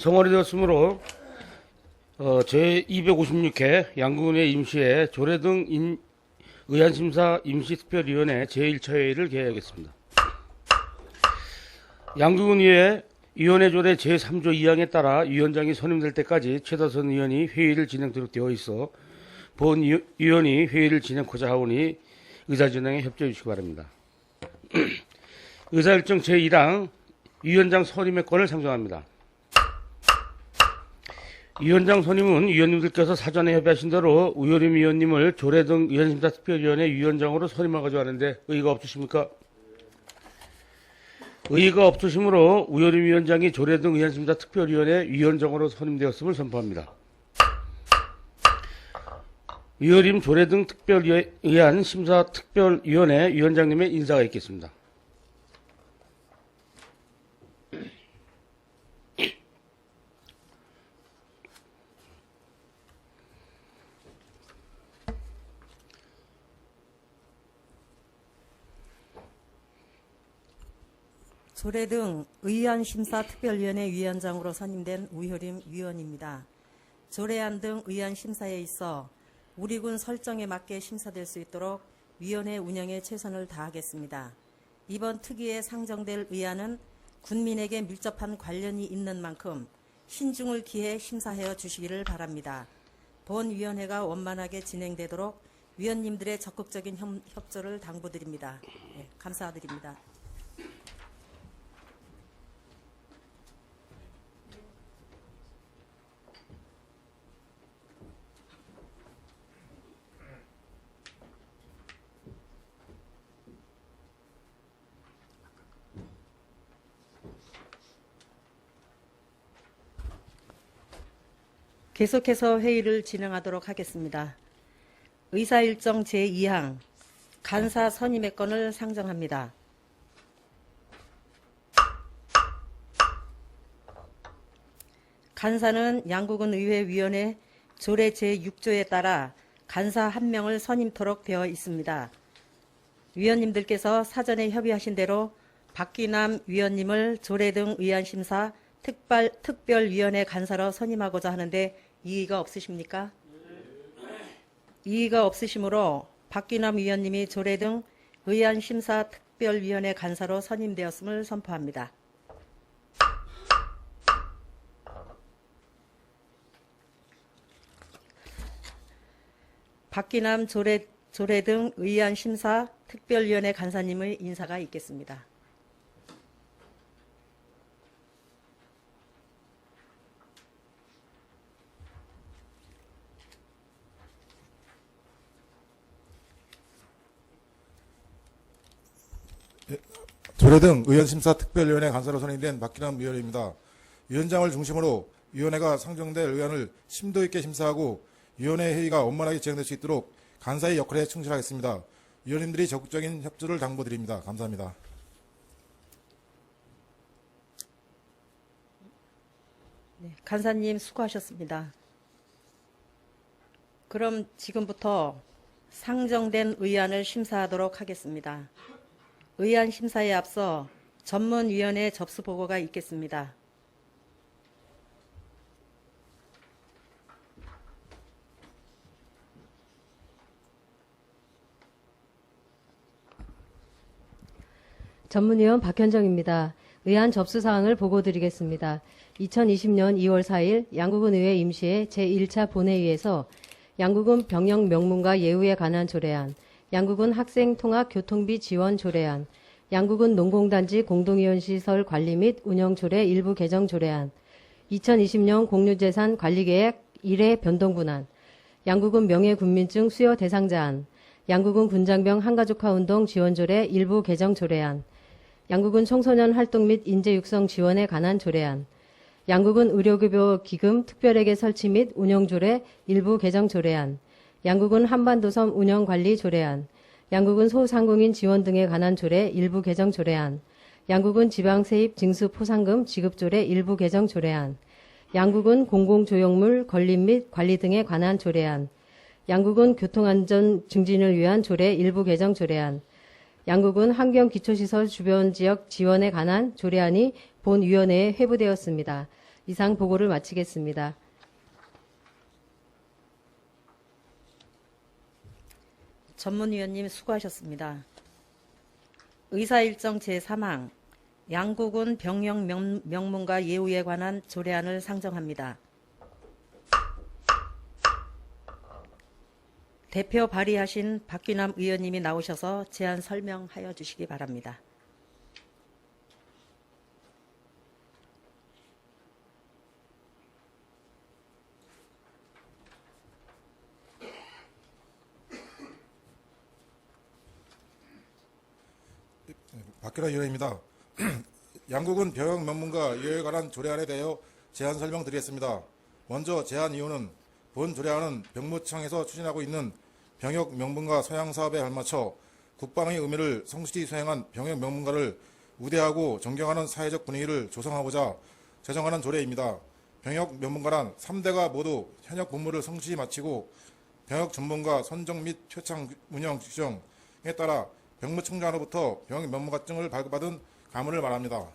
성원이 되었으므로 제256회 양구군의 임시회 조례등 의안심사 임시특별위원회 제1차 회의를 개회하겠습니다. 양구군의회 위원회 조례 제3조 2항에 따라 위원장이 선임될 때까지 최다선 의원이 회의를 진행토록 되어 있어 본 위원이 회의를 진행하고자 하오니 의사진행에 협조해 주시기 바랍니다. 의사일정 제1항 위원장 선임의 권을 상정합니다. 위원장 선임은 위원님들께서 사전에 협의하신 대로 우효림 위원님을 조례등 의안심사특별위원회 위원장으로 선임하고자 하는데 의의가 없으십니까? 의의가 없으시므로 우효림 위원장이 조례등 의안심사특별위원회 위원장으로 선임되었음을 선포합니다. 우효림 조례등 의안심사특별위원회 위원장님의 인사가 있겠습니다. 조례등 의안심사특별위원회 위원장으로 선임된 우효림 위원입니다. 조례안 등 의안 심사에 있어 우리 군 설정에 맞게 심사될 수 있도록 위원회 운영에 최선을 다하겠습니다. 이번 특위에 상정될 의안은 군민에게 밀접한 관련이 있는 만큼 신중을 기해 심사하여 주시기를 바랍니다. 본 위원회가 원만하게 진행되도록 위원님들의 적극적인 협조를 당부드립니다. 네, 감사드립니다. 계속해서 회의를 진행하도록 하겠습니다. 의사일정 제2항 간사 선임의 건을 상정합니다. 간사는 양구군 의회위원회 조례 제6조에 따라 간사 1명을 선임토록 되어 있습니다. 위원님들께서 사전에 협의하신 대로 박기남 위원님을 조례등 의안심사 특별위원회 간사로 선임하고자 하는데 이의가 없으십니까? 이의가 없으시므로 박기남 위원님이 조례등 의안심사 특별위원회 간사로 선임되었음을 선포합니다. 박기남 조례등 의안심사 특별위원회 간사님의 인사가 있겠습니다. 조례등 의안심사특별위원회 간사로 선임된 박기남 위원입니다. 위원장을 중심으로 위원회가 상정될 의안을 심도 있게 심사하고 위원회 회의가 원만하게 진행될 수 있도록 간사의 역할에 충실하겠습니다. 위원님들이 적극적인 협조를 당부드립니다. 감사합니다. 네, 간사님 수고하셨습니다. 그럼 지금부터 상정된 의안을 심사하도록 하겠습니다. 의안 심사에 앞서 전문위원회 접수 보고가 있겠습니다. 전문위원 박현정입니다. 의안 접수사항을 보고드리겠습니다. 2020년 2월 4일 양구군 의회 임시회 제1차 본회의에서 양구군 병역 명문과 예우에 관한 조례안, 양구군 학생통합교통비 지원 조례안, 양구군 농공단지 공동이용시설 관리 및 운영 조례 일부 개정 조례안, 2020년 공유재산 관리계획 1회 변동분안, 양구군 명예군민증 수여 대상자안, 양구군 군장병 한가족화운동 지원 조례 일부 개정 조례안, 양구군 청소년 활동 및 인재 육성 지원에 관한 조례안, 양구군 의료급여 기금 특별회계 설치 및 운영 조례 일부 개정 조례안, 양구군 한반도섬 운영관리 조례안, 양구군 소상공인 지원 등에 관한 조례 일부 개정 조례안, 양구군 지방세입 징수 포상금 지급 조례 일부 개정 조례안, 양구군 공공조형물 건립 및 관리 등에 관한 조례안, 양구군 교통안전 증진을 위한 조례 일부 개정 조례안, 양구군 환경기초시설 주변지역 지원에 관한 조례안이 본위원회에 회부되었습니다. 이상 보고를 마치겠습니다. 전문위원님 수고하셨습니다. 의사일정 제3항 양국은 병역 명문과 예우에 관한 조례안을 상정합니다. 대표 발의하신 박귀남 의원님이 나오셔서 제안 설명하여 주시기 바랍니다. 박규라 의원입니다. 양국은 병역 명문과 예우에 관한 조례안에 대하여 제안 설명드리겠습니다. 먼저 제안 이유는 본 조례안은 병무청에서 추진하고 있는 병역 명문가 소양 사업에 발맞춰 국방의 의무를 성실히 수행한 병역 명문가를 우대하고 존경하는 사회적 분위기를 조성하고자 제정하는 조례입니다. 병역 명문가란 3대가 모두 현역 복무를 성실히 마치고 병역 전문가 선정 및 표창 운영 규정에 따라 병무청장으로부터 병역 명문가증을 발급받은 가문을 말합니다.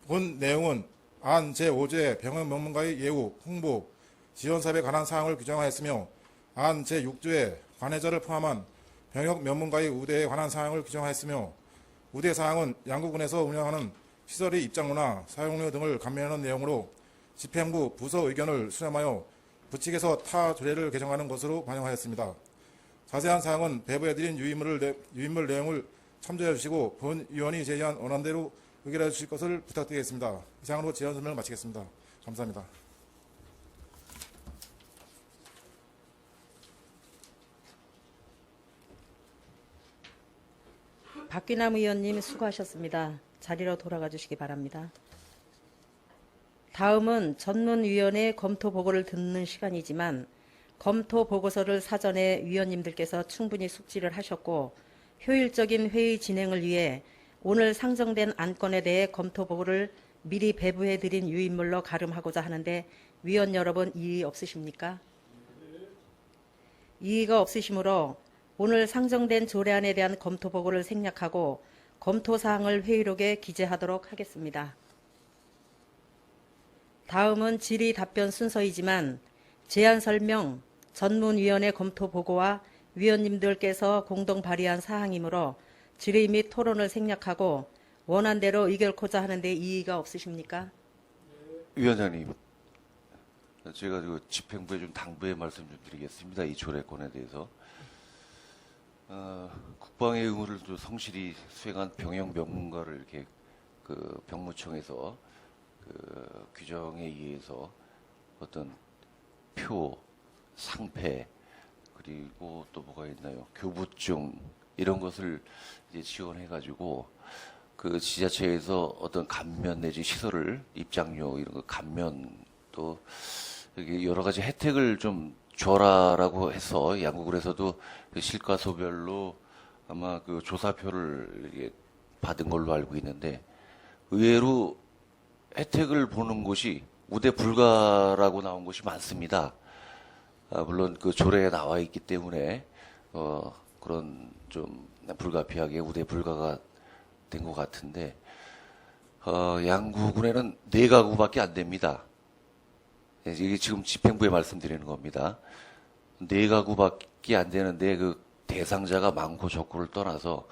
본 내용은 안 제5조의 병역 명문가의 예우, 홍보, 지원 사업에 관한 사항을 규정하였으며 안 제6조의 관해자를 포함한 병역 명문가의 우대에 관한 사항을 규정하였으며 우대 사항은 양국군에서 운영하는 시설의 입장료나 사용료 등을 감면하는 내용으로 집행부 부서 의견을 수렴하여 부칙에서 타 조례를 개정하는 것으로 반영하였습니다. 자세한 사항은 배부해드린 유인물 내용을 참조해 주시고 본 위원이 제시한 원안대로 의결해 주실 것을 부탁드리겠습니다. 이상으로 제안 설명을 마치겠습니다. 감사합니다. 박귀남 의원님 수고하셨습니다. 자리로 돌아가 주시기 바랍니다. 다음은 전문위원회 검토 보고를 듣는 시간이지만 검토 보고서를 사전에 위원님들께서 충분히 숙지를 하셨고 효율적인 회의 진행을 위해 오늘 상정된 안건에 대해 검토 보고를 미리 배부해드린 유인물로 가름하고자 하는데 위원 여러분 이의 없으십니까? 이의가 없으시므로 오늘 상정된 조례안에 대한 검토 보고를 생략하고 검토 사항을 회의록에 기재하도록 하겠습니다. 다음은 질의 답변 순서이지만 제안 설명, 전문위원회 검토 보고와 위원님들께서 공동 발의한 사항이므로 질의 및 토론을 생략하고 원안대로 의결코자 하는데 이의가 없으십니까? 위원장님, 제가 집행부에 좀 당부의 말씀 좀 드리겠습니다. 이 조례권에 대해서. 국방의 의무를 좀 성실히 수행한 병역 명문가를 이렇게 그 병무청에서 그 규정에 의해서 어떤 표, 상패, 그리고 또 뭐가 있나요? 교부증 이런 것을 이제 지원해가지고 그 지자체에서 어떤 감면 내지 시설을 입장료 이런 거 감면 또 여기 여러 가지 혜택을 좀 줘라라고 해서 양국에서도 그 실과소별로 아마 그 조사표를 이게 받은 걸로 알고 있는데 의외로 혜택을 보는 곳이 우대 불가라고 나온 곳이 많습니다. 물론 그 조례에 나와 있기 때문에 그런 좀 불가피하게 우대 불가가 된 것 같은데 양구군에는 4가구밖에 안 됩니다. 이게 지금 집행부에 말씀드리는 겁니다. 4가구밖에 안 되는데 그 대상자가 많고 적고를 떠나서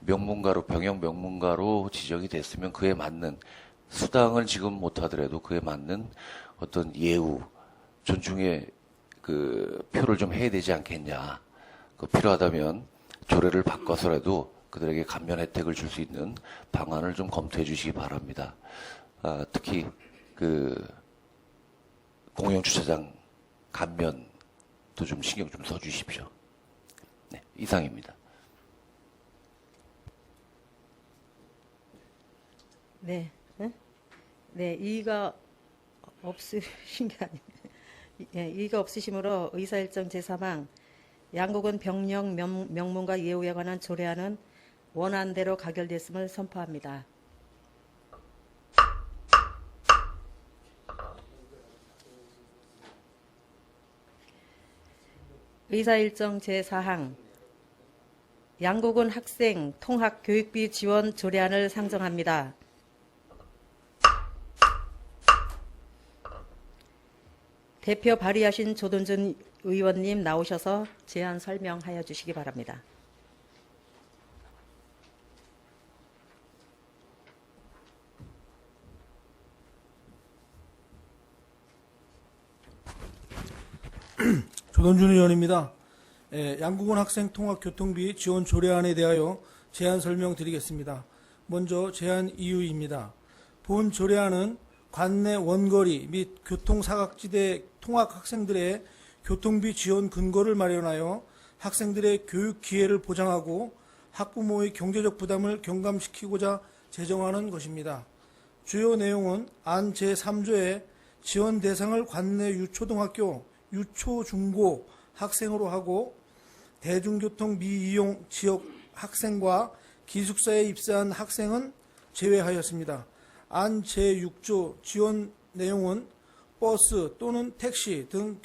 명문가로 병역 명문가로 지정이 됐으면 그에 맞는 수당을 지금 못하더라도 그에 맞는 어떤 예우 존중의 그 표를 좀 해야 되지 않겠냐. 그 필요하다면 조례를 바꿔서라도 그들에게 감면 혜택을 줄 수 있는 방안을 좀 검토해 주시기 바랍니다. 특히 그 공영 주차장 감면도 좀 신경 좀 써주십시오. 네, 이상입니다. 네, 네, 이의가 없으신 게 아닙니다. 예, 이의가 없으시므로 의사일정 제3항 양국은 병역 명문과 예우에 관한 조례안은 원안대로 가결됐음을 선포합니다. 의사일정 제4항 양국은 학생 통학 교육비 지원 조례안을 상정합니다. 대표 발의하신 조동준 의원님 나오셔서 제안 설명하여 주시기 바랍니다. 조동준 의원입니다. 양국은 학생 통학 교통비 지원 조례안에 대하여 제안 설명드리겠습니다. 먼저 제안 이유입니다. 본 조례안은 관내 원거리 및 교통사각지대 통학 학생들의 교통비 지원 근거를 마련하여 학생들의 교육 기회를 보장하고 학부모의 경제적 부담을 경감시키고자 제정하는 것입니다. 주요 내용은 안 제3조에 지원 대상을 관내 유초등학교, 유초중고 학생으로 하고 대중교통 미이용 지역 학생과 기숙사에 입사한 학생은 제외하였습니다. 안 제6조 지원 내용은 버스 또는 택시 등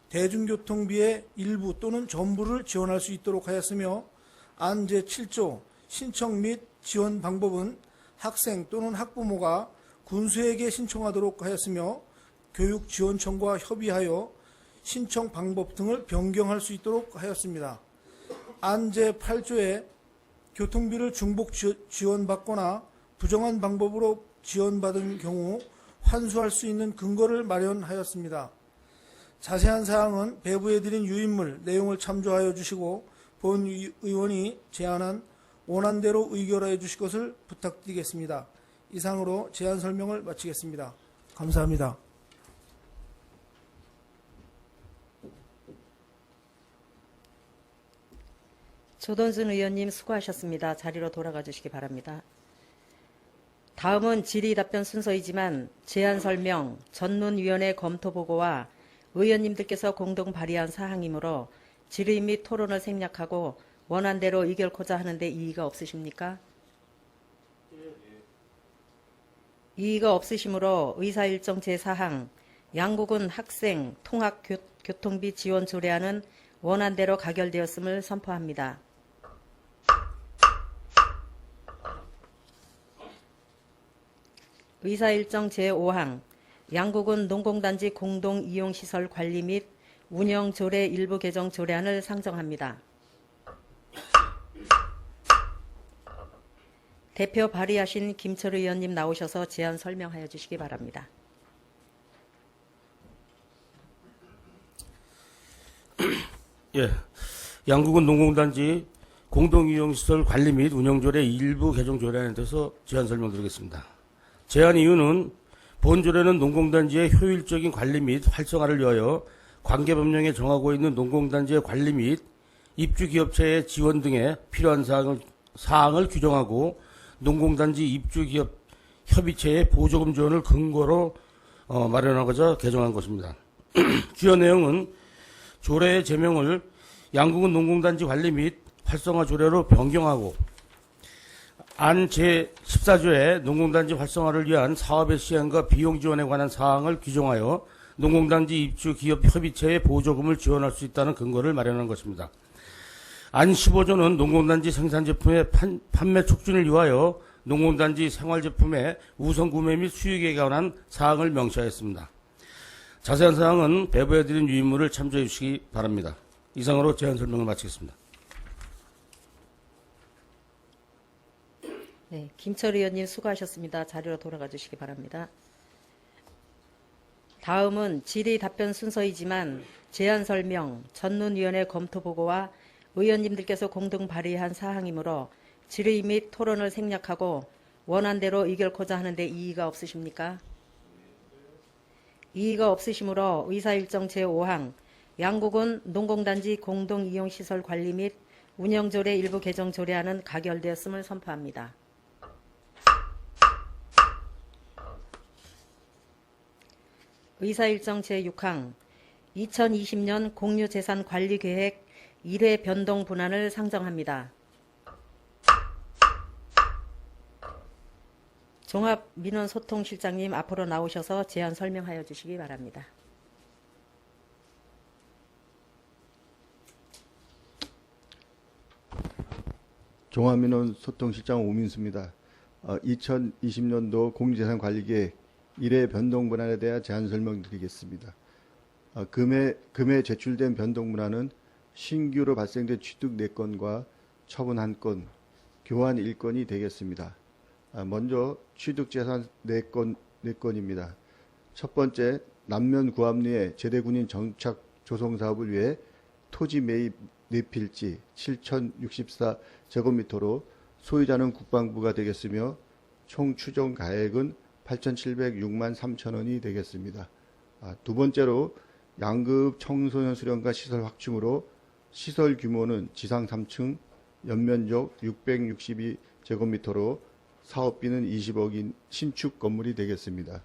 대중교통비의 일부 또는 전부를 지원할 수 있도록 하였으며 안 제7조 신청 및 지원 방법은 학생 또는 학부모가 군수에게 신청하도록 하였으며 교육지원청과 협의하여 신청 방법 등을 변경할 수 있도록 하였습니다. 안 제8조에 교통비를 중복 지원받거나 부정한 방법으로 지원받은 경우 환수할 수 있는 근거를 마련하였습니다. 자세한 사항은 배부해드린 유인물 내용을 참조하여 주시고 본 의원이 제안한 원안대로 의결하여 주실 것을 부탁드리겠습니다. 이상으로 제안 설명을 마치겠습니다. 감사합니다. 조동준 의원님 수고하셨습니다. 자리로 돌아가 주시기 바랍니다. 다음은 질의 답변 순서이지만 제안 설명, 전문위원회 검토 보고와 의원님들께서 공동 발의한 사항이므로 질의 및 토론을 생략하고 원안대로 의결코자 하는데 이의가 없으십니까? 이의가 없으시므로 의사일정 제4항 양국은 학생 통학 교통비 지원 조례안은 원안대로 가결되었음을 선포합니다. 의사일정 제5항 양국은 농공단지 공동이용시설 관리 및 운영조례 일부 개정 조례안을 상정합니다. 대표 발의하신 김철 의원님 나오셔서 제안 설명하여 주시기 바랍니다. 예, 양국은 농공단지 공동이용시설 관리 및 운영조례 일부 개정 조례안에 대해서 제안 설명드리겠습니다. 제안 이유는 본 조례는 농공단지의 효율적인 관리 및 활성화를 위하여 관계법령에 정하고 있는 농공단지의 관리 및 입주기업체의 지원 등에 필요한 사항을 규정하고 농공단지 입주기업 협의체의 보조금 지원을 근거로 마련하고자 개정한 것입니다. 주요 내용은 조례의 제명을 양국은 농공단지 관리 및 활성화 조례로 변경하고 안 제14조에 농공단지 활성화를 위한 사업의 시행과 비용 지원에 관한 사항을 규정하여 농공단지 입주 기업 협의체의 보조금을 지원할 수 있다는 근거를 마련한 것입니다. 안 15조는 농공단지 생산제품의 판매 촉진을 위하여 농공단지 생활제품의 우선 구매 및 수익에 관한 사항을 명시하였습니다. 자세한 사항은 배부해드린 유인물을 참조해 주시기 바랍니다. 이상으로 제안 설명을 마치겠습니다. 네, 김철 의원님 수고하셨습니다. 자리로 돌아가 주시기 바랍니다. 다음은 질의 답변 순서이지만 제안 설명, 전문위원회 검토 보고와 의원님들께서 공동 발의한 사항이므로 질의 및 토론을 생략하고 원안대로 의결코자 하는데 이의가 없으십니까? 이의가 없으시므로 의사일정 제5항 양국은 농공단지 공동이용시설 관리 및 운영조례 일부 개정 조례안은 가결되었음을 선포합니다. 의사일정 제6항 2020년 공유재산관리계획 1회 변동 분안을 상정합니다. 종합민원소통실장님 앞으로 나오셔서 제안 설명하여 주시기 바랍니다. 종합민원소통실장 오민수입니다. 2020년도 공유재산관리계획 1회 변동 분안에 대한 제안 설명드리겠습니다. 금에 제출된 변동문화는 신규로 발생된 취득 4건과 처분 1건, 교환 1건이 되겠습니다. 먼저 취득재산 4건입니다. 첫 번째, 남면 구암리의 제대군인 정착 조성 사업을 위해 토지 매입 4필지 7,064제곱미터로 소유자는 국방부가 되겠으며 총 추정 가액은 8,706만 3천 원이 되겠습니다. 두 번째로 양급 청소년 수련과 시설 확충으로 시설 규모는 지상 3층, 연면적 662제곱미터로 사업비는 20억인 신축 건물이 되겠습니다.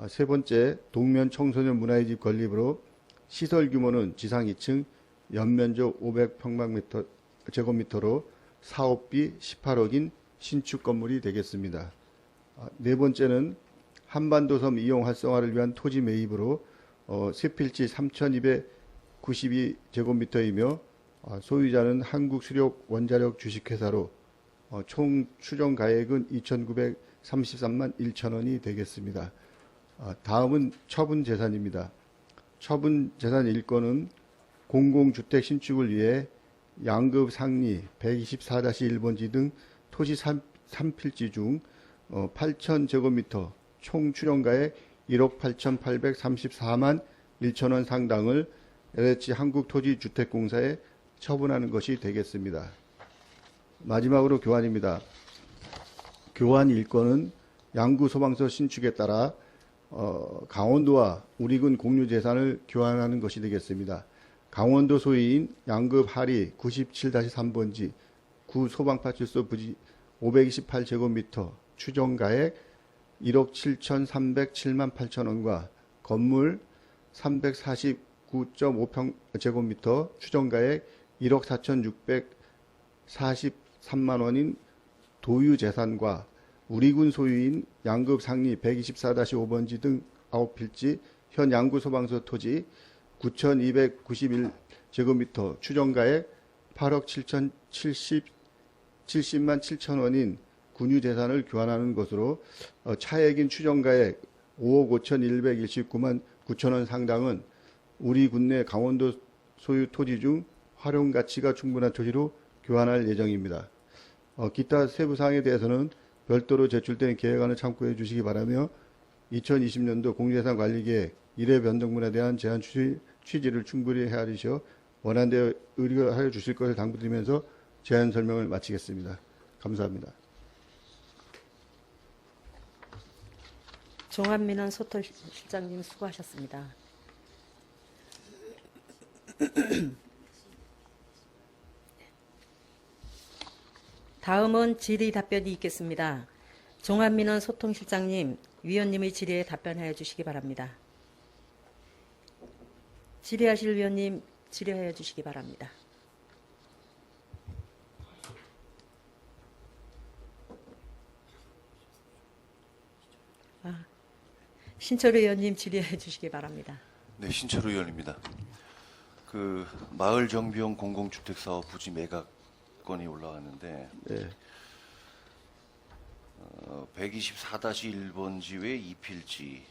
세 번째, 동면 청소년 문화의 집 건립으로 시설 규모는 지상 2층, 연면적 500제곱미터로 사업비 18억인 신축 건물이 되겠습니다. 네 번째는 한반도섬 이용 활성화를 위한 토지 매입으로 세 필지 3,292제곱미터이며 소유자는 한국수력 원자력 주식회사로 총 추정 가액은 2,933만 1천 원이 되겠습니다. 다음은 처분 재산입니다. 처분 재산 1건은 공공주택 신축을 위해 양급 상리 124-1번지 등 토지 3필지 중 8,000제곱미터 총 추정가액 1억 8,834만 1천 원 상당을 LH 한국토지주택공사에 처분하는 것이 되겠습니다. 마지막으로 교환입니다. 교환 1건은 양구 소방서 신축에 따라 강원도와 우리군 공유재산을 교환하는 것이 되겠습니다. 강원도 소유인 양급 하리 97-3번지 구 소방파출소 부지 528제곱미터 추정가액 1억 7,307만 8천 원과 건물 349.5제곱미터 추정가액 1억 4,643만 원인 도유재산과 우리군 소유인 양급 상리 124-5번지 등 9필지 현 양구 소방서 토지 9,291제곱미터 추정가액 8억 7,070만 7천 원인 군유재산을 교환하는 것으로 차액인 추정가액 5억 5,129만 9천 원 상당은 우리 군내 강원도 소유 토지 중 활용 가치가 충분한 토지로 교환할 예정입니다. 기타 세부 사항에 대해서는 별도로 제출된 계획안을 참고해 주시기 바라며 2020년도 공유재산 관리계획 1회 변동분에 대한 제안 취지를 충분히 헤아리셔 원하는 데 의뢰하여 주실 것을 당부드리면서 제안 설명을 마치겠습니다. 감사합니다. 종합민원 소통실장님 수고하셨습니다. 다음은 질의 답변이 있겠습니다. 종합민원 소통실장님, 위원님의 질의에 답변하여 주시기 바랍니다. 질의하실 위원님 질의하여 주시기 바랍니다. 신철우 의원님 질의해 주시기 바랍니다. 네, 신철우 의원입니다. 그 마을 정비용 공공주택 사업 부지 매각 건이 올라왔는데 네. 124-1번지 외 2필지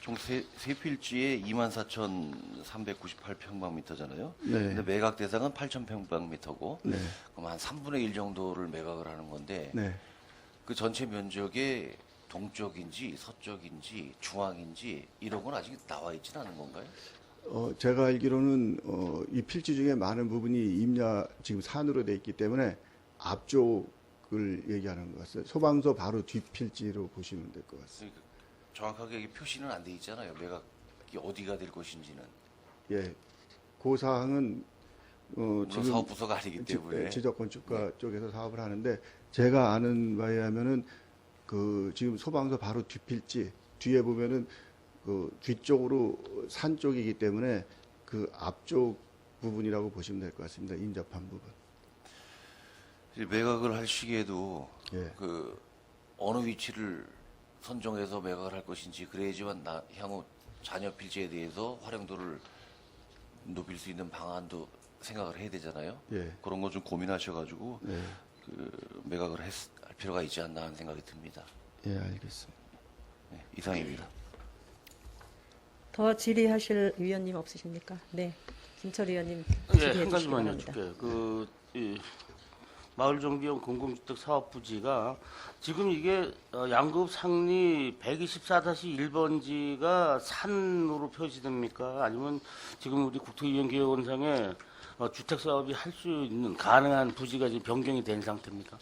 총 세 필지에 24,398평방미터잖아요. 네. 근데 매각 대상은 8,000평방미터고 네. 그럼 한 3분의 1 정도를 매각을 하는 건데 네. 그 전체 면적의 동쪽인지 서쪽인지 중앙인지 이런 건 아직 나와 있지는 않은 건가요? 제가 알기로는 이 필지 중에 많은 부분이 임야 지금 산으로 돼 있기 때문에 앞쪽을 얘기하는 것 같아요. 소방서 바로 뒷필지로 보시면 될 것 같습니다. 그러니까 정확하게 이게 표시는 안 돼 있잖아요. 매각이 어디가 될 것인지는. 예, 그 사항은 물론 지금 사업부서가 아니기 때문에. 지적건축가 쪽에서 사업을 하는데 제가 아는 바에 하면은 그 지금 소방서 바로 뒷필지 뒤에 보면은 그 뒤쪽으로 산 쪽이기 때문에 그 앞쪽 부분이라고 보시면 될 것 같습니다. 인접한 부분. 이제 매각을 할 시기에도 예. 그 어느 위치를 선정해서 매각을 할 것인지 그래야지만 향후 잔여 필지에 대해서 활용도를 높일 수 있는 방안도 생각을 해야 되잖아요. 예. 그런 거 좀 고민하셔가지고 네. 그 매각을 할 필요가 있지 않나 하는 생각이 듭니다. 예, 알겠습니다. 네, 이상입니다. 더 질의하실 위원님 없으십니까? 네, 김철 의원님 예, 질의해 한 주시기 가지만 바랍니다. 여쭐게요. 마을정비용 공공주택 사업부지가 지금 이게 양급 상리 124-1번지가 산으로 표시됩니까? 아니면 지금 우리 국토위원개혁원상에 주택 사업이 할 수 있는 가능한 부지가 지금 변경이 된 상태입니까?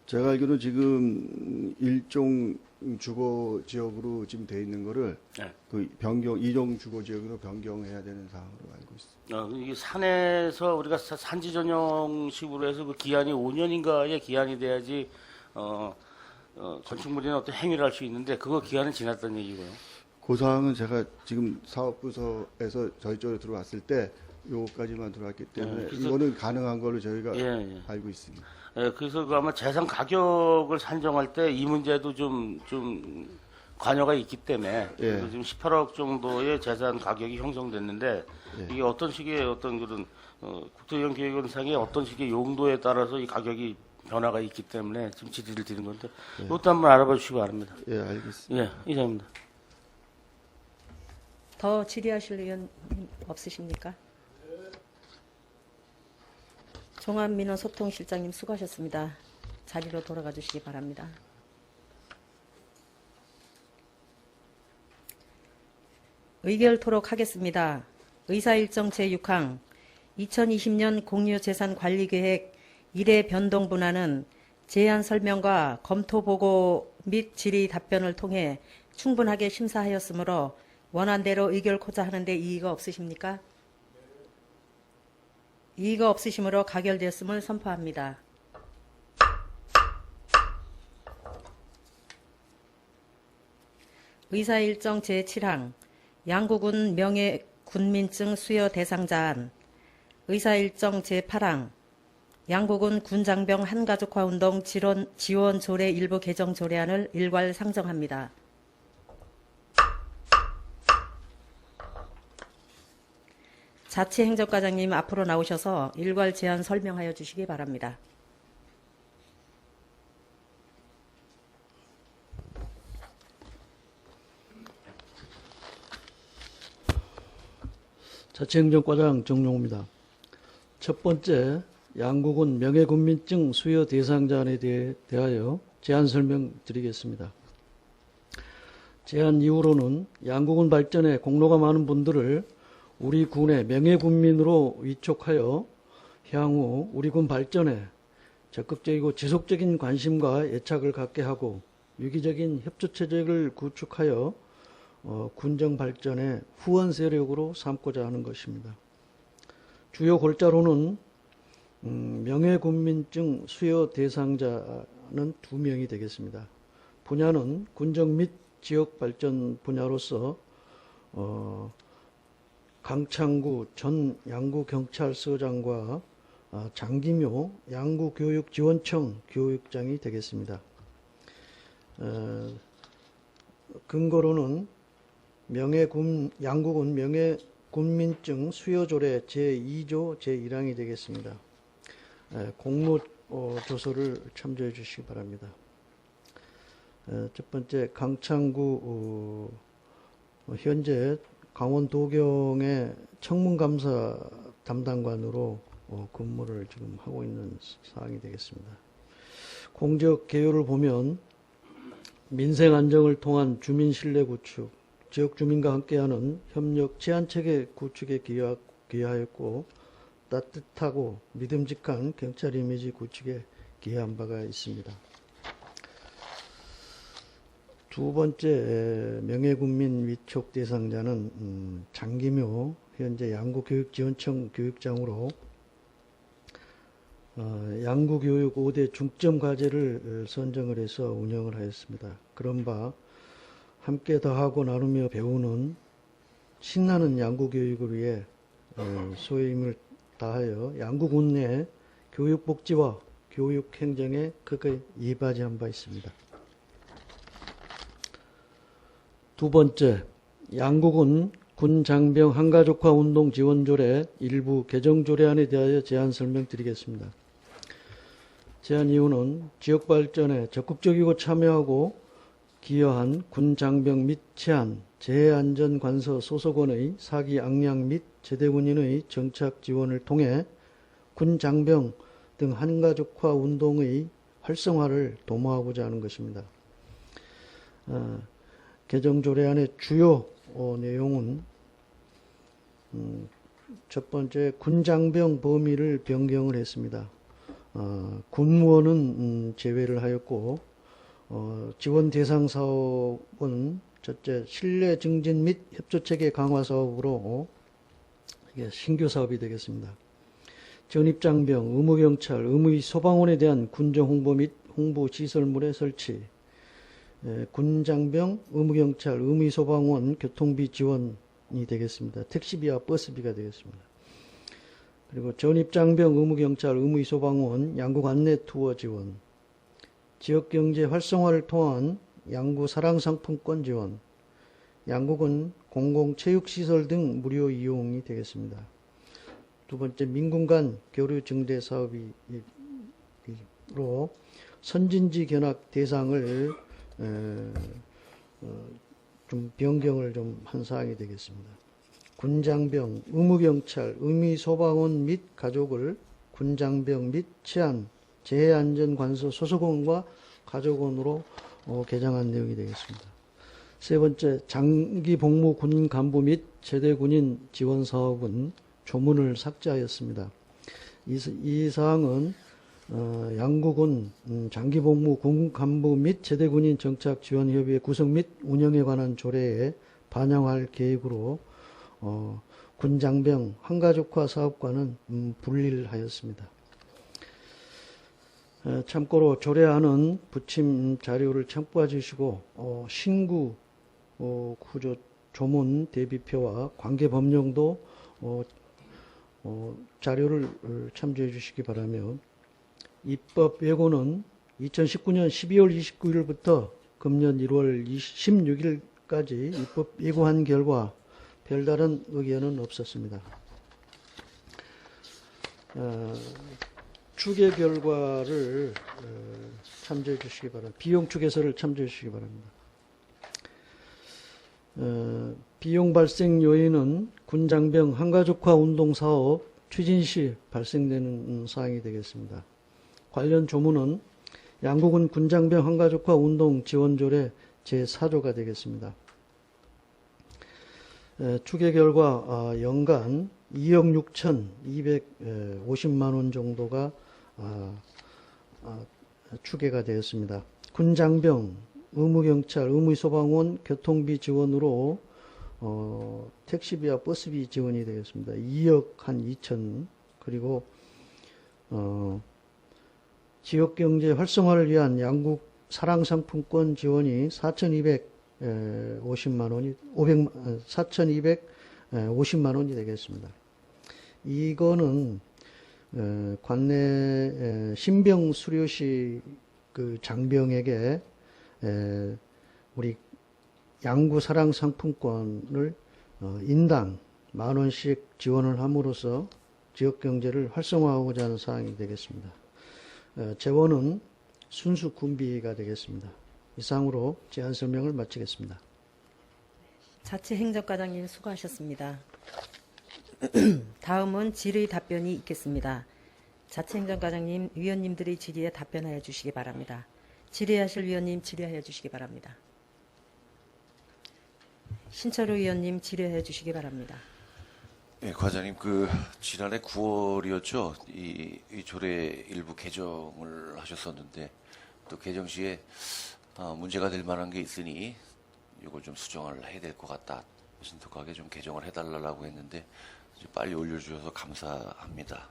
제가 알기로는 지금 일종 주거 지역으로 지금 돼 있는 거를 네. 그 변경 이종 주거 지역으로 변경해야 되는 사항으로 알고 있습니다. 이게 산에서 우리가 산지 전용식으로 해서 그 기한이 5년인가의 기한이 돼야지 건축물이나 어떤 행위를 할 수 있는데 그거 기한은 지났다는 얘기고요. 그 사항은 제가 지금 사업부서에서 저희 쪽으로 들어왔을 때 요거까지만 들어왔기 때문에 그래서- 이거는 가능한 걸로 저희가 예. 알고 있습니다. 예, 그래서 그 아마 재산 가격을 산정할 때 이 문제도 좀 관여가 있기 때문에 예. 그래서 지금 18억 정도의 재산 가격이 형성됐는데 예. 이게 어떤 식의 어떤 그런 국토위원계획원상의 어떤 식의 용도에 따라서 이 가격이 변화가 있기 때문에 지금 질의를 드린 건데 이것도 한번 알아봐 주시기 바랍니다. 예, 알겠습니다. 예, 이상입니다. 더 질의하실 의원님 없으십니까? 종합민원소통실장님 수고하셨습니다. 자리로 돌아가 주시기 바랍니다. 의결토록 하겠습니다. 의사일정 제6항 2020년 공유재산관리계획 1회 변동분할은 제안 설명과 검토 보고 및 질의 답변을 통해 충분하게 심사하였으므로 원안대로 의결코자 하는데 이의가 없으십니까? 이의가 없으시므로 가결되었음을 선포합니다. 의사일정 제7항 양구군 명예군민증 수여 대상자안 의사일정 제8항 양구군 군장병 한가족화운동 지원 조례 일부 개정 조례안을 일괄 상정합니다. 자치행정과장님 앞으로 나오셔서 일괄 제안 설명하여 주시기 바랍니다. 자치행정과장 정용호입니다. 첫 번째, 양구군 명예군민증 수여 대상자안에 대하여 제안 설명드리겠습니다. 제안 이후로는 양구군 발전에 공로가 많은 분들을 우리 군의 명예군민으로 위촉하여 향후 우리 군 발전에 적극적이고 지속적인 관심과 애착을 갖게 하고 유기적인 협조체제를 구축하여 군정 발전의 후원 세력으로 삼고자 하는 것입니다. 주요 골자로는 명예군민증 수여 대상자는 2명이 되겠습니다. 분야는 군정 및 지역 발전 분야로서 강창구 전 양구경찰서장과 장기묘 양구교육지원청 교육장이 되겠습니다. 근거로는 양구군 명예군민증 수여조례 제2조 제1항이 되겠습니다. 공모조서를 참조해 주시기 바랍니다. 첫 번째, 강창구 현재 강원도경의 청문감사 담당관으로 근무를 지금 하고 있는 사항이 되겠습니다. 공적 개요를 보면 민생 안정을 통한 주민 신뢰 구축, 지역 주민과 함께하는 협력 제한체계 구축에 기여하였고 따뜻하고 믿음직한 경찰 이미지 구축에 기여한 바가 있습니다. 두 번째 명예군민 위촉 대상자는 장기묘 현재 양구교육지원청 교육장으로 양구교육 5대 중점 과제를 선정을 해서 운영을 하였습니다. 그런 바 함께 더하고 나누며 배우는 신나는 양구교육을 위해 소의 힘을 다하여 양구군 내 교육복지와 교육행정에 크게 이바지한 바 있습니다. 두 번째, 양구군 군장병 한가족화 운동 지원조례 일부 개정조례안에 대하여 제안 설명드리겠습니다. 제안 이유는 지역 발전에 적극적이고 참여하고 기여한 군장병 및 치안, 재해안전관서 소속원의 사기 악량 및 제대군인의 정착 지원을 통해 군 장병 등 한가족화 운동의 활성화를 도모하고자 하는 것입니다. 개정 조례안의 주요 내용은 첫 번째, 군장병 범위를 변경을 했습니다. 군무원은 제외를 하였고 지원 대상 사업은 첫째, 신뢰 증진 및 협조체계 강화 사업으로 이게 신규 사업이 되겠습니다. 전입장병, 의무경찰, 의무소방원에 대한 군정 홍보 및 홍보 시설물의 설치, 군장병, 의무경찰, 의무소방원 교통비 지원이 되겠습니다. 택시비와 버스비가 되겠습니다. 그리고 전입장병, 의무경찰, 의무소방원 양국 안내 투어 지원, 지역경제 활성화를 통한 양구 사랑상품권 지원, 양국은 공공체육시설 등 무료 이용이 되겠습니다. 두 번째, 민군 간 교류 증대 사업으로 선진지 견학 대상을 좀 변경을 좀 한 사항이 되겠습니다. 군장병, 의무경찰, 의무소방원 및 가족을 군장병 및 치안, 재해안전관서 소속원과 가족원으로 개정한 내용이 되겠습니다. 세 번째, 장기복무 군 간부 및 제대군인 지원 사업은 조문을 삭제하였습니다. 이 사항은 양국은 장기복무 군 간부 및 제대군인 정착 지원 협의회 구성 및 운영에 관한 조례에 반영할 계획으로 군장병 한가족화 사업과는 분리를 하였습니다. 참고로 조례안은 부침 자료를 첨부해 주시고 신구 구조 조문 대비표와 관계 법령도 자료를 참조해 주시기 바라며, 입법 예고는 2019년 12월 29일부터 금년 1월 16일까지 입법 예고한 결과 별다른 의견은 없었습니다. 추계 결과를 참조해 주시기 바랍니다. 비용 추계서를 참조해 주시기 바랍니다. 비용 발생 요인은 군장병 한가족화 운동 사업 추진 시 발생되는 사항이 되겠습니다. 관련 조문은 양국은 군장병 한가족화 운동 지원조례 제4조가 되겠습니다. 추계 결과 연간 2억 6,250만 원 정도가 추계가 되었습니다. 군장병, 의무경찰, 의무소방원 교통비 지원으로 택시비와 버스비 지원이 되겠습니다. 2억 한 2천. 그리고 지역경제 활성화를 위한 양국 사랑상품권 지원이 4,250만 원이 되겠습니다. 이거는 관내 신병 수료시 그 장병에게 우리 양구 사랑 상품권을 인당 10,000원씩 지원을 함으로써 지역 경제를 활성화하고자 하는 사항이 되겠습니다. 재원은 순수 군비가 되겠습니다. 이상으로 제안 설명을 마치겠습니다. 자치행정과장님 수고하셨습니다. 다음은 질의 답변이 있겠습니다. 자치행정과장님, 위원님들의 질의에 답변하여 주시기 바랍니다. 질의하실 위원님 질의하여 주시기 바랍니다. 신철우 위원님 질의해 주시기 바랍니다. 네, 과장님, 지난해 9월이었죠. 이 조례 일부 개정을 하셨었는데, 또 개정 시에 문제가 될 만한 게 있으니 이걸 좀 수정을 해야 될 것 같다. 신속하게 좀 개정을 해달라고 했는데 빨리 올려주셔서 감사합니다.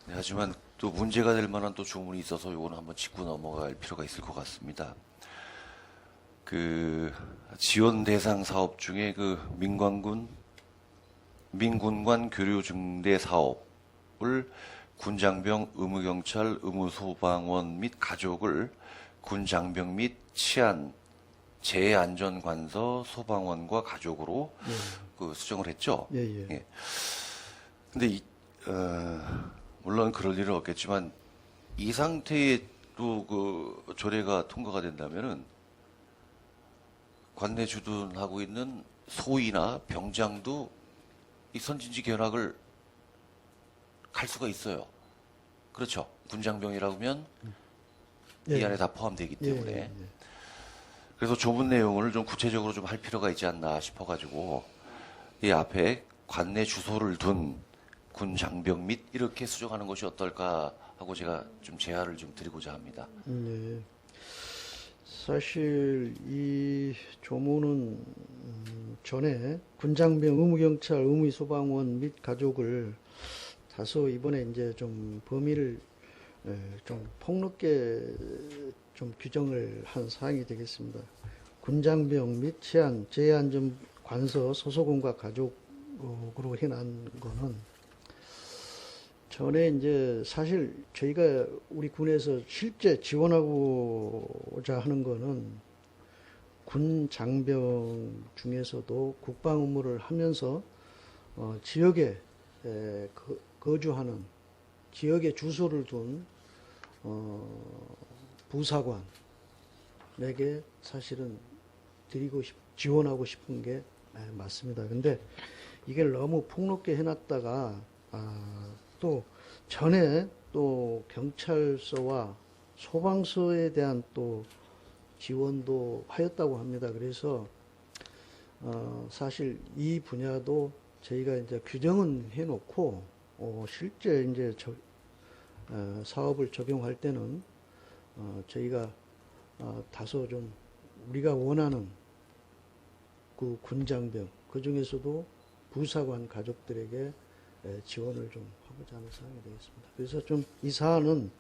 네, 하지만 또 문제가 될 만한 또 조문이 있어서 이거는 한번 짚고 넘어갈 필요가 있을 것 같습니다. 지원 대상 사업 중에 민군관 교류 증대 사업을 군장병, 의무경찰, 의무소방원 및 가족을 군장병 및 치안, 재해안전관서 소방원과 가족으로 수정을 했죠. 예. 예. 근데 물론 그럴 일은 없겠지만 이 상태에도 조례가 통과가 된다면은 관내 주둔하고 있는 소위나 병장도 이 선진지 견학을 갈 수가 있어요. 그렇죠. 군장병이라고 하면 이 예. 안에 다 포함되기 예, 때문에. 예, 예. 그래서 좁은 내용을 좀 구체적으로 좀 할 필요가 있지 않나 싶어가지고 이 앞에 관내 주소를 둔 군 장병 및 이렇게 수정하는 것이 어떨까 하고 제가 좀 제안을 좀 드리고자 합니다. 네. 사실 이 조문은 전에 군장병, 의무경찰, 의무소방원 및 가족을 다소 이번에 이제 좀 범위를 좀 폭넓게 좀 규정을 한 사항이 되겠습니다. 군장병 및 치안, 재해안전 관서 소속원과 가족으로 해놓은 거는 전에 이제 사실 저희가 우리 군에서 실제 지원하고자 하는 거는 군 장병 중에서도 국방 업무를 하면서 지역에 거주하는 지역에 주소를 둔 부사관에게 사실은 지원하고 싶은 게 맞습니다. 근데 이게 너무 폭넓게 해놨다가 또 전에 또 경찰서와 소방서에 대한 또 지원도 하였다고 합니다. 그래서 사실 이 분야도 저희가 이제 규정은 해놓고 실제 이제 사업을 적용할 때는 저희가 다소 좀 우리가 원하는 그 군장병 그 중에서도 부사관 가족들에게 지원을 좀 하고자 하는 사항이 되겠습니다. 그래서 좀 이 사안은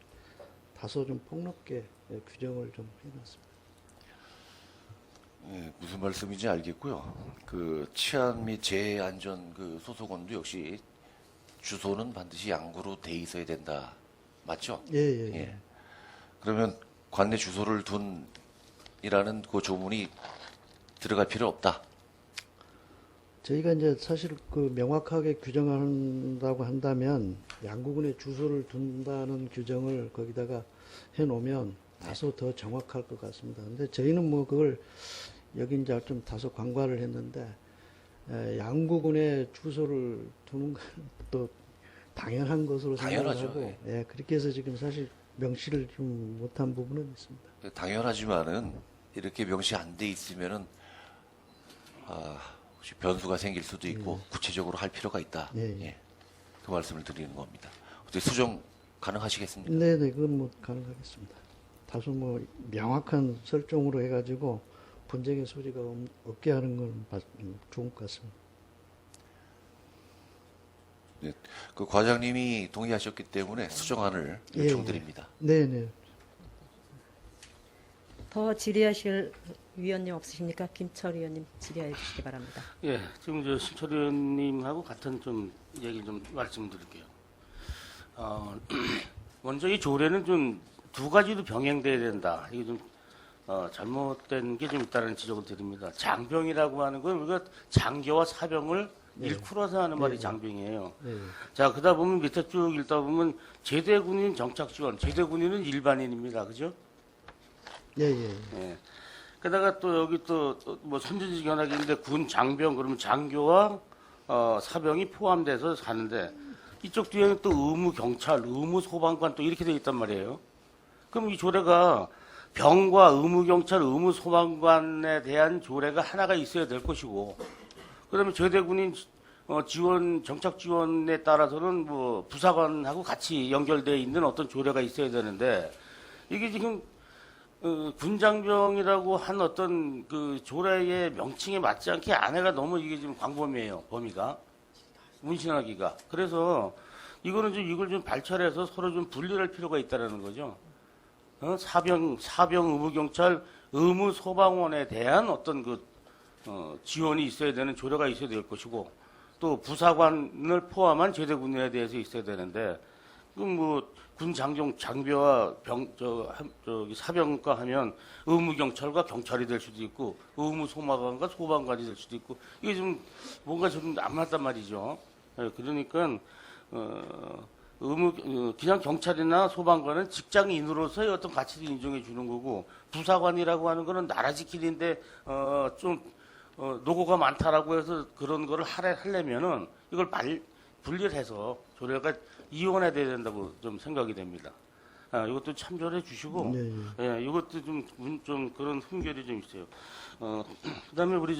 다소 좀 폭넓게 규정을 좀 해놨습니다. 예, 무슨 말씀인지 알겠고요. 그 치안 및 재해 안전 그 소속원도 역시 주소는 반드시 양구로 돼 있어야 된다. 맞죠? 예. 예. 그러면 관내 주소를 둔이라는 그 조문이 들어갈 필요 없다. 저희가 이제 사실 그 명확하게 규정한다고 한다면 양구군의 주소를 둔다는 규정을 거기다가 해놓으면 다소 더 정확할 것 같습니다. 근데 저희는 뭐 그걸 여기 이제 좀 다소 간과를 했는데 양구군의 주소를 두는 건 또 당연한 것으로 생각을 당연하죠. 하고 그렇게 해서 지금 사실 명시를 좀 못한 부분은 있습니다. 당연하지만은 이렇게 명시 안 돼 있으면은 혹시 변수가 생길 수도 있고 구체적으로 할 필요가 있다. 예. 그 말씀을 드리는 겁니다. 어떻게 수정 가능하시겠습니까? 네네, 그건 뭐 가능하겠습니다. 다소 뭐 명확한 설정으로 해가지고 분쟁의 소지가 없게 하는 건 좋은 것 같습니다. 네. 그 과장님이 동의하셨기 때문에 수정안을 요청드립니다. 네네. 더 질의하실 위원님 없으십니까? 김철 의원님 질의해 주시기 바랍니다. 예, 지금 저 신철 의원님하고 같은 좀 얘기 좀 말씀드릴게요. 먼저 이 조례는 좀 두 가지도 병행돼야 된다. 이게 좀 잘못된 게 좀 있다는 지적을 드립니다. 장병이라고 하는 건 우리가 장교와 사병을 일쿨어서 하는 말이 장병이에요. 자, 그러다 보면 밑에 쭉 읽다 보면 제대군인 정착지원, 제대군인은 일반인입니다. 그죠? 예. 게다가 또 여기 또 뭐 선진지 견학이 있는데 군 장병 그러면 장교와 사병이 포함돼서 사는데 이쪽 뒤에는 또 의무 경찰, 의무 소방관 또 이렇게 돼 있단 말이에요. 그럼 이 조례가 병과 의무 경찰, 의무 소방관에 대한 조례가 하나가 있어야 될 것이고, 그다음에 제대군인 지원 정착 지원에 따라서는 뭐 부사관하고 같이 연결되어 있는 어떤 조례가 있어야 되는데 이게 지금 군장병이라고 한 어떤 그 조례의 명칭에 맞지 않게 안에가 너무 이게 지금 광범위해요. 범위가 문신하기가. 그래서 이거는 좀 이걸 좀 발췌해서 서로 좀 분리할 필요가 있다라는 거죠. 사병 의무경찰 의무소방원에 대한 어떤 그 지원이 있어야 되는 조례가 있어야 될 것이고 또 부사관을 포함한 제대군인에 대해서 있어야 되는데 그럼 뭐 군 장교와 사병과 하면 의무경찰과 경찰이 될 수도 있고 의무소방관과 소방관이 될 수도 있고 이게 좀 뭔가 좀 안 맞단 말이죠. 그러니까 그냥 경찰이나 소방관은 직장인으로서의 어떤 가치를 인정해 주는 거고, 부사관이라고 하는 거는 나라 지키는데 노고가 많다라고 해서 그런 거를 하려면은 이걸 분리를 해서 조례가 이원해야 된다고 좀 생각이 됩니다. 이것도 참조해 주시고, 예, 이것도 좀 그런 흠결이 좀 있어요. 그다음에 우리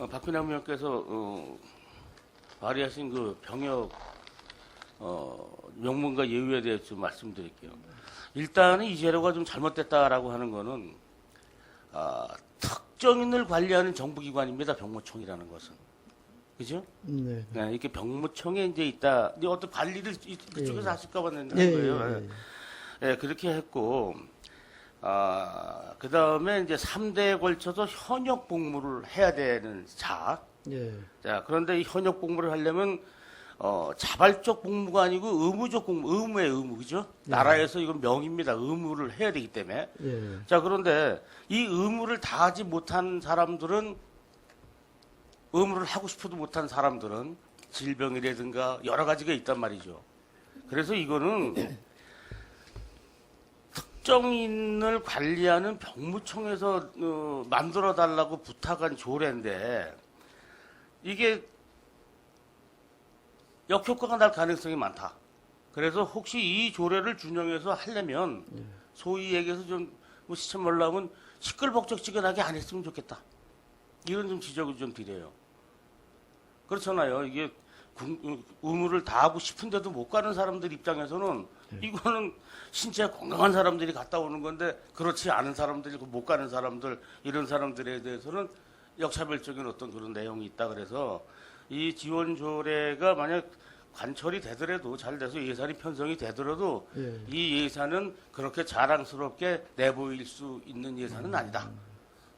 박근혜 의원께서 발의하신 그 병역 명문과 예우에 대해서 좀 말씀드릴게요. 일단은 이 제도가 좀 잘못됐다라고 하는 거는 특정인을 관리하는 정부기관입니다. 병무청이라는 것은. 그죠? 네. 네, 이렇게 병무청에 이제 있다. 근데 어떤 관리를 그쪽에서 하실까봐 낸 예, 거예요. 예, 그렇게 했고, 그 다음에 이제 3대에 걸쳐서 현역 복무를 해야 되는 자. 예. 자, 그런데 이 현역 복무를 하려면, 자발적 복무가 아니고 의무적 복무, 의무의 의무, 그죠? 나라에서 이건 명입니다. 의무를 해야 되기 때문에. 예. 자, 그런데 이 의무를 다하지 못한 사람들은, 의무를 하고 싶어도 못한 사람들은 질병이라든가 여러 가지가 있단 말이죠. 그래서 이거는 특정인을 관리하는 병무청에서 만들어 달라고 부탁한 조례인데 이게 역효과가 날 가능성이 많다. 그래서 혹시 이 조례를 준용해서 하려면 소위 얘기해서 뭐 시청 몰라면 시끌벅적지근하게 안 했으면 좋겠다. 이런 좀 지적을 좀 드려요. 그렇잖아요. 이게 의무를 다하고 싶은데도 못 가는 사람들 입장에서는 이거는 신체 건강한 사람들이 갔다 오는 건데 그렇지 않은 사람들이 못 가는 사람들 이런 사람들에 대해서는 역차별적인 어떤 그런 내용이 있다. 그래서 이 지원 조례가 만약 관철이 되더라도 잘 돼서 예산이 편성이 되더라도 이 예산은 그렇게 자랑스럽게 내보일 수 있는 예산은 아니다.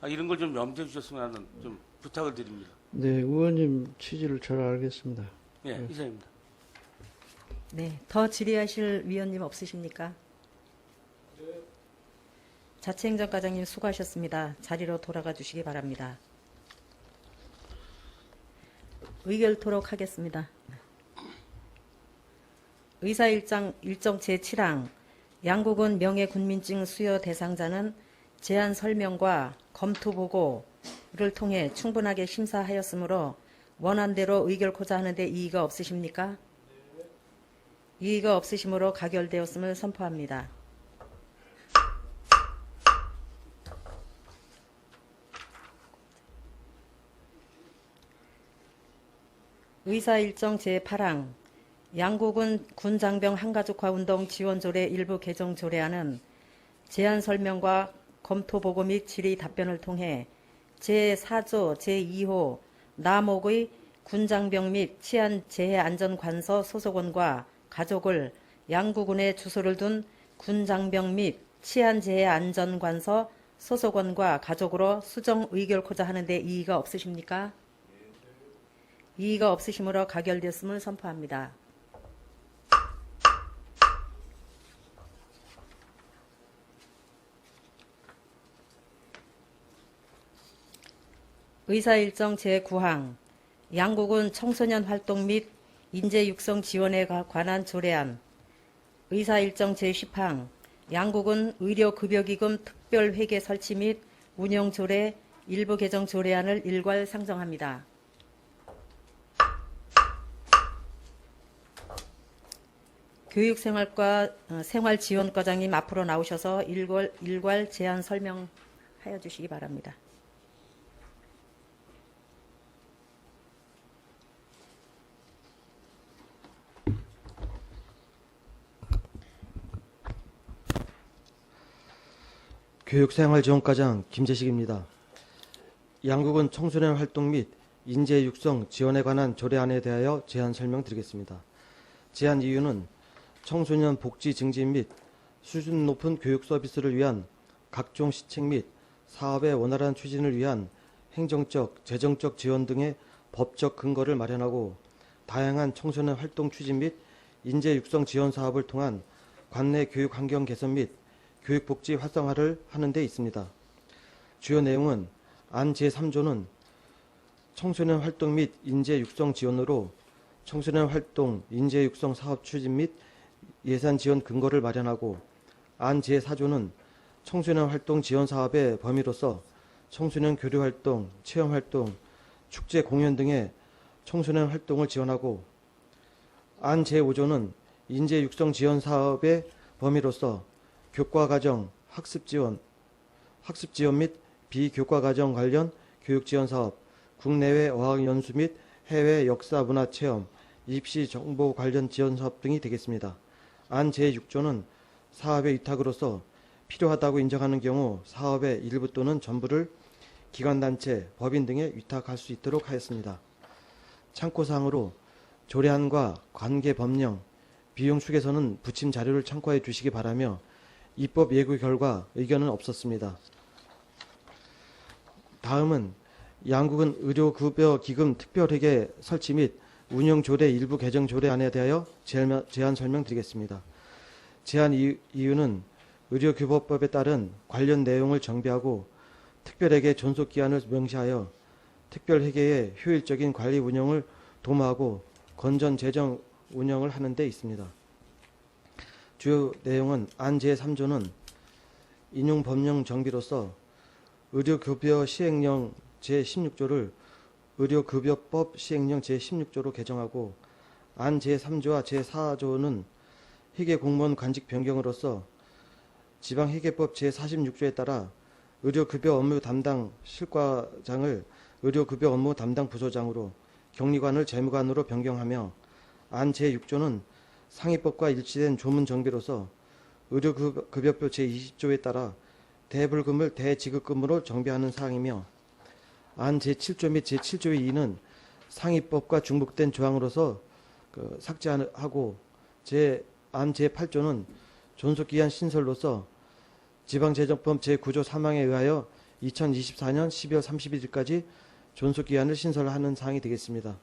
이런 걸 좀 염두해 주셨으면 하는 좀 부탁을 드립니다. 네, 의원님 취지를 잘 알겠습니다. 예, 이상입니다. 네, 더 질의하실 위원님 없으십니까? 자치행정과장님 수고하셨습니다. 자리로 돌아가 주시기 바랍니다. 의결토록 하겠습니다. 의사일정 제7항 양국은 명예군민증 수여 대상자는 제안 설명과 검토 보고를 통해 충분하게 심사하였으므로 원안대로 의결코자 하는데 이의가 없으십니까? 이의가 없으시므로 가결되었음을 선포합니다. 의사일정 제8항 양국은 군장병 한가족화 운동 지원조례 일부 개정 조례안은 제안 설명과 검토 보고 및 질의 답변을 통해 제4조 제2호 남옥의 군장병 및 치안재해안전관서 소속원과 가족을 양구군에 주소를 둔 군장병 및 치안재해안전관서 소속원과 가족으로 수정 의결코자 하는데 이의가 없으십니까? 이의가 없으시므로 가결되었음을 선포합니다. 의사일정 제9항 양국은 청소년 활동 및 인재 육성 지원에 관한 조례안 의사일정 제10항 양국은 의료급여기금 특별회계 설치 및 운영조례 일부 개정 조례안을 일괄 상정합니다. 교육생활과 생활지원과장님 앞으로 나오셔서 일괄 제안 설명하여 주시기 바랍니다. 교육생활지원과장 김재식입니다. 양국은 청소년 활동 및 인재 육성 지원에 관한 조례안에 대하여 제안 설명드리겠습니다. 제안 이유는 청소년 복지 증진 및 수준 높은 교육 서비스를 위한 각종 시책 및 사업의 원활한 추진을 위한 행정적, 재정적 지원 등의 법적 근거를 마련하고 다양한 청소년 활동 추진 및 인재 육성 지원 사업을 통한 관내 교육 환경 개선 및 교육복지 활성화를 하는 데 있습니다. 주요 내용은 안 제3조는 청소년 활동 및 인재 육성 지원으로 청소년 활동 인재 육성 사업 추진 및 예산 지원 근거를 마련하고 안 제4조는 청소년 활동 지원 사업의 범위로서 청소년 교류 활동, 체험 활동, 축제 공연 등의 청소년 활동을 지원하고 안 제5조는 인재 육성 지원 사업의 범위로서 교과 과정, 학습 지원 및 비교과 과정 관련 교육 지원 사업, 국내외 어학 연수 및 해외 역사 문화 체험, 입시 정보 관련 지원 사업 등이 되겠습니다. 안 제6조는 사업의 위탁으로서 필요하다고 인정하는 경우 사업의 일부 또는 전부를 기관단체, 법인 등에 위탁할 수 있도록 하였습니다. 참고사항으로 조례안과 관계 법령, 비용 축에서는 부침 자료를 참고해 주시기 바라며 입법 예고 결과 의견은 없었습니다. 다음은 양국은 의료급여기금 특별회계 설치 및 운영조례 일부 개정 조례안에 대하여 제안 설명드리겠습니다. 제안 이유는 의료교보법에 따른 관련 내용을 정비하고 특별회계 존속기한을 명시하여 특별회계의 효율적인 관리 운영을 도모하고 건전 재정 운영을 하는 데 있습니다. 주요 내용은 안 제3조는 인용 법령 정비로서 의료급여 시행령 제16조를 의료급여법 시행령 제16조로 개정하고 안 제3조와 제4조는 회계공무원 관직 변경으로서 지방회계법 제46조에 따라 의료급여 업무 담당 실과장을 의료급여 업무 담당 부소장으로 격리관을 재무관으로 변경하며 안 제6조는 상위법과 일치된 조문 정비로서 의료급여법 제20조에 따라 대불금을 대지급금으로 정비하는 사항이며 안 제7조 및 제7조의 2는 상위법과 중복된 조항으로서 삭제하고 안 제8조는 존속기한 신설로서 지방재정법 제9조 3항에 의하여 2024년 12월 31일까지 존속기한을 신설하는 사항이 되겠습니다.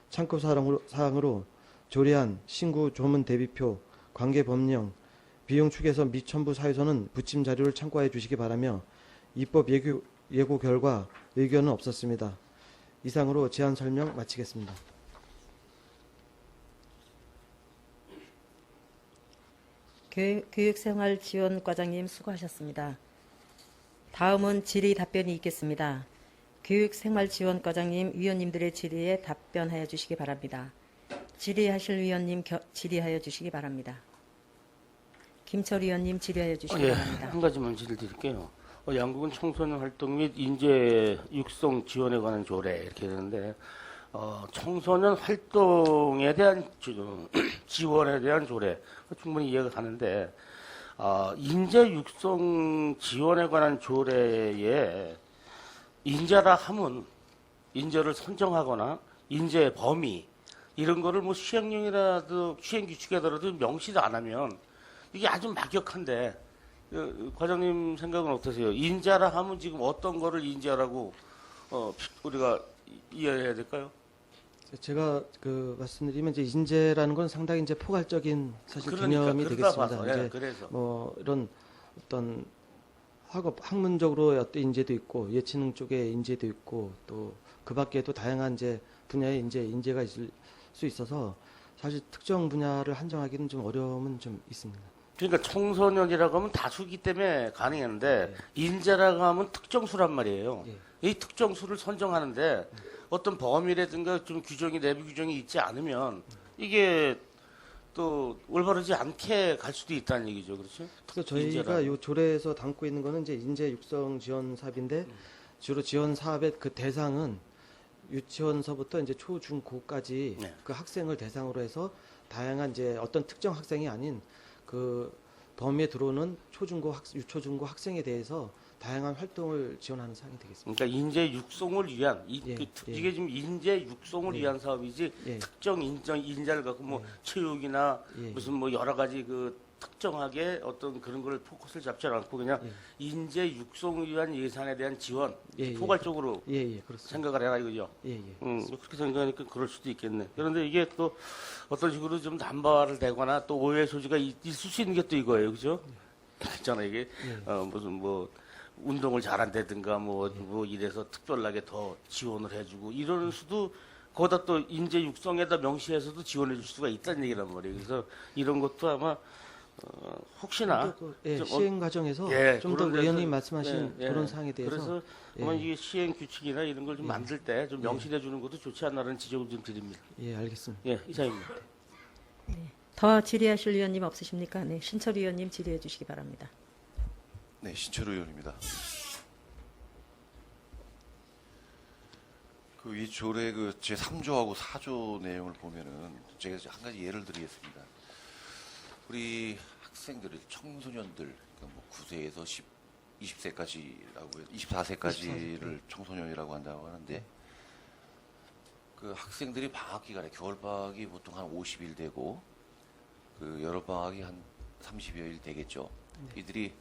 참고사항으로 조례안, 신구 조문 대비표, 관계법령, 비용 축에서 및 첨부 사유서는 부침 자료를 참고해 주시기 바라며 입법 예고 결과 의견은 없었습니다. 이상으로 제안 설명 마치겠습니다. 교육생활지원과장님 수고하셨습니다. 다음은 질의 답변이 있겠습니다. 교육생활지원과장님, 위원님들의 질의에 답변하여 주시기 바랍니다. 질의하실 위원님 질의하여 주시기 바랍니다. 김철 위원님 질의하여 주시기 바랍니다. 한 가지만 질의 드릴게요. 양국은 청소년 활동 및 인재 육성 지원에 관한 조례 이렇게 되는데 청소년 활동에 대한 지원에 대한 조례 충분히 이해가 가는데 인재 육성 지원에 관한 조례에 인재라 함은 인재를 선정하거나 인재 범위 이런 거를 뭐 시행령이라도 시행 규칙에라도 명시도 안 하면 이게 아주 막역한데 과장님 생각은 어떠세요? 인재라 하면 지금 어떤 거를 인재라고 우리가 이해해야 될까요? 제가 말씀드리면 이제 인재라는 건 상당히 이제 포괄적인 사실 개념이 되겠습니다. 이제 그래서 뭐 이런 어떤 학문적으로의 어떤 인재도 있고 예체능 쪽의 인재도 있고 또 그 밖에도 다양한 이제 분야의 인재가 있을 수 있어서 사실 특정 분야를 한정하기는 좀 어려움은 좀 있습니다. 그러니까 청소년이라고 하면 다수기 때문에 가능했는데 인재라고 하면 특정수란 말이에요. 이 특정수를 선정하는데 어떤 범위라든가 좀 규정이 내부 규정이 있지 않으면 이게 또 올바르지 않게 갈 수도 있다는 얘기죠, 그렇죠? 그래서 저희가 이 조례에서 담고 있는 거는 이제 인재 육성 지원 사업인데 주로 지원 사업의 그 대상은 유치원서부터 이제 초, 중, 고까지 그 학생을 대상으로 해서 다양한 이제 어떤 특정 학생이 아닌 그 범위에 들어오는 초중고 유초중고 학생에 대해서 다양한 활동을 지원하는 사항이 되겠습니다. 그러니까 인재 육성을 위한 이게 지금 인재 육성을 위한 사업이지 특정 인재를 갖고 뭐 체육이나 무슨 뭐 여러 가지 그 특정하게 어떤 그런 걸 포커스를 잡지 않고 그냥 인재 육성을 위한 예산에 대한 지원 포괄적으로 생각을 해라 이거죠. 그렇게 생각하니까 그럴 수도 있겠네. 그런데 이게 또 어떤 식으로 좀 남발을 되거나 또 오해 소지가 있을 수 있는 게 또 이거예요, 그죠? 있잖아 이게 무슨 뭐 운동을 잘한다든가 뭐 이래서 특별하게 더 지원을 해주고 이럴 수도 거기다 또 인재 육성에다 명시해서도 지원해 줄 수가 있다는 얘기란 말이에요. 그래서 이런 것도 아마 혹시나 예, 좀 시행 과정에서 예, 좀 더 그런 데서- 의원님 말씀하신 예, 예. 그런 사항에 대해서 그래서 아마 이게 시행 규칙이나 이런 걸 좀 만들 때 좀 명시해 주는 것도 좋지 않나라는 지적을 좀 드립니다. 예, 알겠습니다. 예, 이상입니다. 더 질의하실 의원님 없으십니까? 네, 신철 의원님 질의해 주시기 바랍니다. 네, 신철 의원입니다. 그 이 조례 그 제 3조하고 4조 내용을 보면은 제가 한 가지 예를 드리겠습니다. 우리 학생들, 청소년들, 그러니까 뭐 9세에서 20세까지라고 해서 24세까지를 청소년이라고 한다고 하는데 그 학생들이 방학 기간에 겨울 방학이 보통 한 50일 되고 그 여름 방학이 한 30여일 되겠죠. 이들이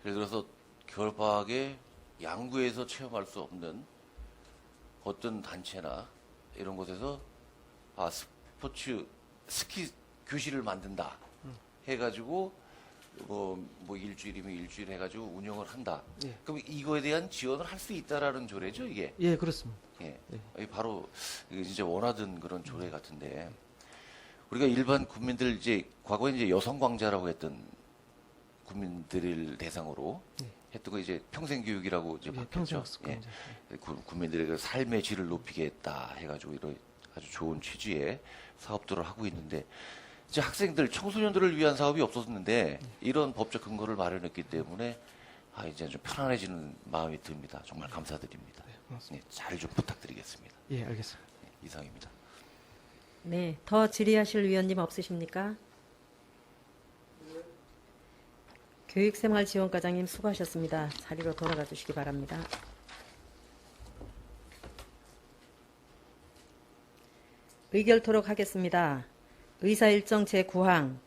예를 들어서 겨울 방학에 양구에서 체험할 수 없는 어떤 단체나 이런 곳에서 스포츠 스키 교실을 만든다 해가지고 뭐 일주일이면 일주일 해가지고 운영을 한다. 예. 그럼 이거에 대한 지원을 할 수 있다라는 조례죠, 이게. 예, 그렇습니다. 예. 이게 바로 이게 진짜 원하던 그런 조례 같은데 우리가 일반 국민들 이제 과거에 이제 여성 광자라고 했던 국민들을 대상으로 했던 거 이제 평생 교육이라고 이제 예, 바뀌었죠. 평생학습 예. 강좌. 국민들의 그 삶의 질을 높이겠다 해가지고 이런 아주 좋은 취지의 사업들을 하고 있는데 이제 학생들, 청소년들을 위한 사업이 없었는데 이런 법적 근거를 마련했기 때문에 이제 좀 편안해지는 마음이 듭니다. 정말 감사드립니다. 고맙습니다. 잘 좀 부탁드리겠습니다. 예, 알겠습니다. 이상입니다. 네, 더 질의하실 의원님 없으십니까? 교육생활지원과장님 수고하셨습니다. 자리로 돌아가 주시기 바랍니다. 의결토록 하겠습니다. 의사일정 제9항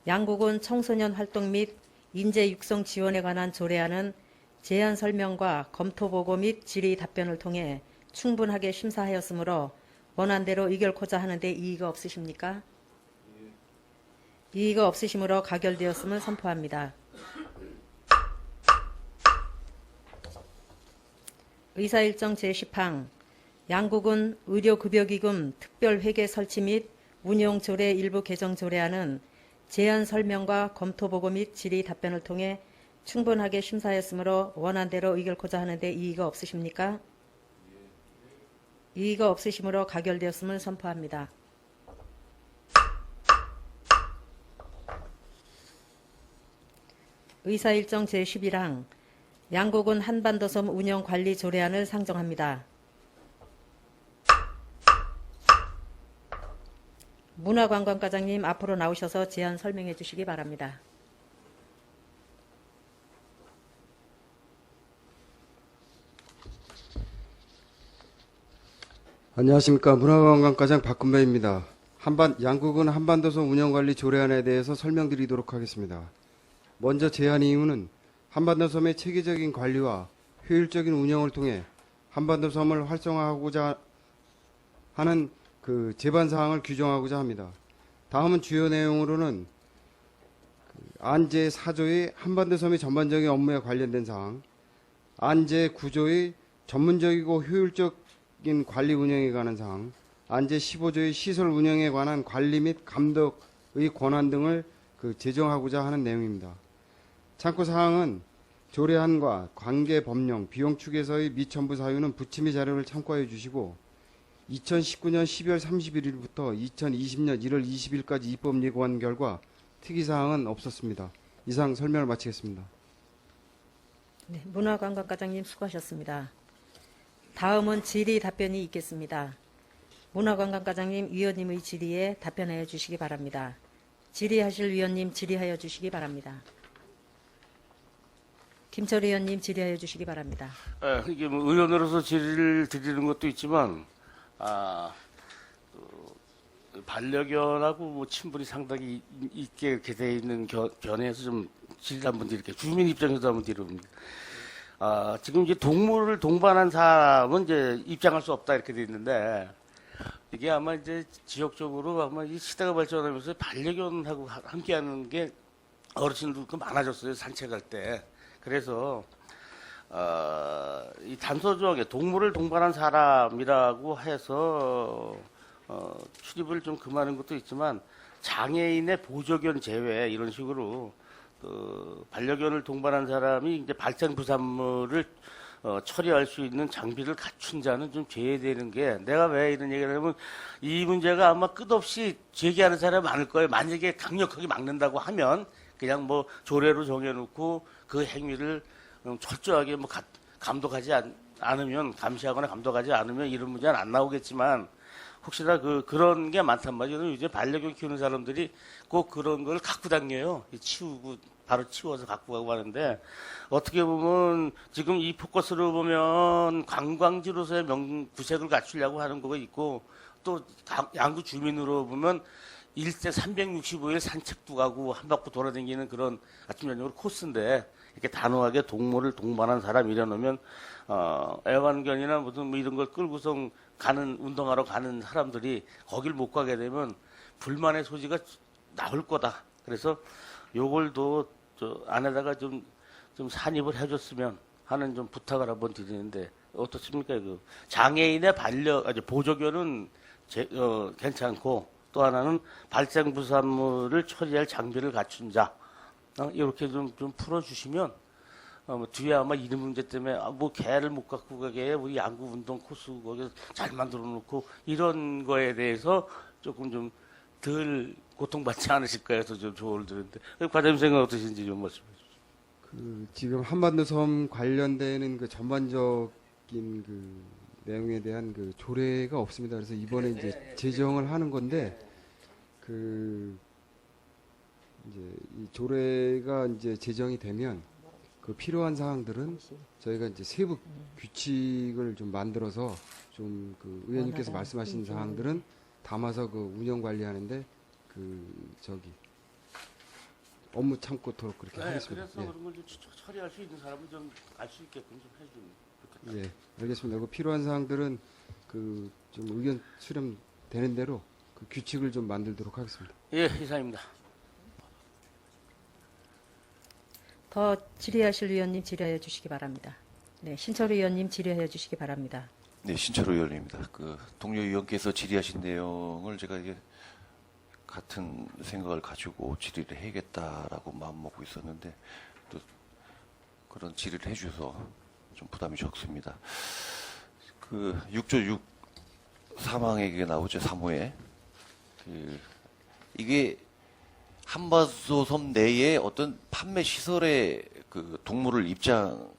양국은 청소년 활동 및 인재 육성 지원에 관한 조례안은 제안 설명과 검토 보고 및 질의 답변을 통해 충분하게 심사하였으므로 원안대로 의결코자 하는데 이의가 없으십니까? 이의가 없으시므로 가결되었음을 선포합니다. 의사일정 제10항 양국은 의료급여기금 특별회계 설치 및 운용조례 일부 개정 조례안은 제안 설명과 검토 보고 및 질의 답변을 통해 충분하게 심사하였으므로 원안대로 의결코자 하는데 이의가 없으십니까? 이의가 없으시므로 가결되었음을 선포합니다. 의사일정 제11항 양국은 한반도섬 운영관리 조례안을 상정합니다. 문화관광과장님 앞으로 나오셔서 제안 설명해 주시기 바랍니다. 안녕하십니까. 문화관광과장 박근배입니다. 양국은 한반도섬 운영관리 조례안에 대해서 설명드리도록 하겠습니다. 먼저 제안 이유는 한반도섬의 체계적인 관리와 효율적인 운영을 통해 한반도섬을 활성화하고자 하는 그 제반 사항을 규정하고자 합니다. 다음은 주요 내용으로는 안제 4조의 한반도섬의 전반적인 업무에 관련된 사항, 안제 9조의 전문적이고 효율적인 관리 운영에 관한 사항, 안제 15조의 시설 운영에 관한 관리 및 감독의 권한 등을 제정하고자 하는 내용입니다. 참고 사항은 조례안과 관계 법령, 비용 추계서의 미첨부 사유는 부침의 자료를 참고해 주시고 2019년 12월 31일부터 2020년 1월 20일까지 입법 예고한 결과 특이사항은 없었습니다. 이상 설명을 마치겠습니다. 네, 문화관광과장님 수고하셨습니다. 다음은 질의 답변이 있겠습니다. 문화관광과장님 위원님의 질의에 답변하여 주시기 바랍니다. 질의하실 위원님 질의하여 주시기 바랍니다. 김철 의원님 질의하여 주시기 바랍니다. 이게 뭐 의원으로서 질의를 드리는 것도 있지만 반려견하고 뭐 친분이 상당히 있게 이렇게 돼 있는 견해에서 좀 질의 한번 드릴게요. 주민 입장에서 한번 드려봅니다. 지금 이제 동물을 동반한 사람은 이제 입장할 수 없다 이렇게 돼 있는데 이게 아마 이제 지역적으로 아마 이 시대가 발전하면서 반려견하고 함께하는 게 어르신들도 많아졌어요. 산책할 때. 그래서 이 단서 조항에 동물을 동반한 사람이라고 해서 출입을 좀 금하는 것도 있지만 장애인의 보조견 제외 이런 식으로 반려견을 동반한 사람이 이제 발생 부산물을 처리할 수 있는 장비를 갖춘 자는 좀 제외되는 게, 내가 왜 이런 얘기를 하냐면 이 문제가 아마 끝없이 제기하는 사람이 많을 거예요. 만약에 강력하게 막는다고 하면 그냥 뭐 조례로 정해놓고 그 행위를 철저하게 뭐 감독하지 않으면, 감시하거나 감독하지 않으면 이런 문제는 안 나오겠지만, 혹시나 그런 게 많단 말이에요. 이제 반려견 키우는 사람들이 꼭 그런 걸 갖고 다녀요. 치우고 바로 치워서 갖고 가고 하는데, 어떻게 보면 지금 이 포커스를 보면 관광지로서의 구색을 갖추려고 하는 거가 있고, 또 양구 주민으로 보면 일대 365일 산책도 가고 한 바퀴 돌아다니는 그런 아침 저녁으로 코스인데, 이렇게 단호하게 동물을 동반한 사람 이래놓으면 애완견이나 무슨 뭐 이런 걸 끌고서 운동하러 가는 사람들이 거길 못 가게 되면 불만의 소지가 나올 거다. 그래서 요걸도 안에다가 좀 산입을 해줬으면 하는 좀 부탁을 한번 드리는데 어떻습니까? 장애인의 보조견은 괜찮고, 또 하나는 발생 부산물을 처리할 장비를 갖춘 자, 이렇게 좀 풀어주시면, 뒤에 아마 이런 문제 때문에, 뭐 개를 못 갖고 가게 우리 양구 운동 코스 거기 잘 만들어 놓고 이런 거에 대해서 조금 좀 덜 고통받지 않으실까 해서 좀 조언을 드렸는데, 과장님 생각 어떠신지 좀 말씀해 주세요. 지금 한반도 섬 관련되는 그 전반적인 그 내용에 대한 그 조례가 없습니다. 그래서 이번에 이제 제정을 하는 건데, 이제 이 조례가 이제 제정이 되면 그 필요한 사항들은 저희가 이제 세부 규칙을 좀 만들어서 좀 그 의원님께서 말씀하신 사항들은 담아서 그 운영 관리하는데 업무 참고토록 그렇게 하겠습니다. 그래서 그런 걸 좀 처리할 수 있는 사람은 좀 알 수 있게끔 좀 해주면 좋겠다. 예, 알겠습니다. 그 필요한 사항들은 좀 의견 수렴되는 대로 그 규칙을 좀 만들도록 하겠습니다. 예, 이상입니다. 더 질의하실 의원님 질의해 주시기 바랍니다. 네, 신철 의원님 질의해 주시기 바랍니다. 네, 신철 의원입니다. 동료 의원께서 질의하신 내용을 제가 이게 같은 생각을 가지고 질의를 해야겠다라고 마음먹고 있었는데, 또 그런 질의를 해주셔서 좀 부담이 적습니다. 6조 6 사망에게 나오죠, 3호에. 이게 한반도 섬 내에 어떤 판매 시설에 동물을 입장을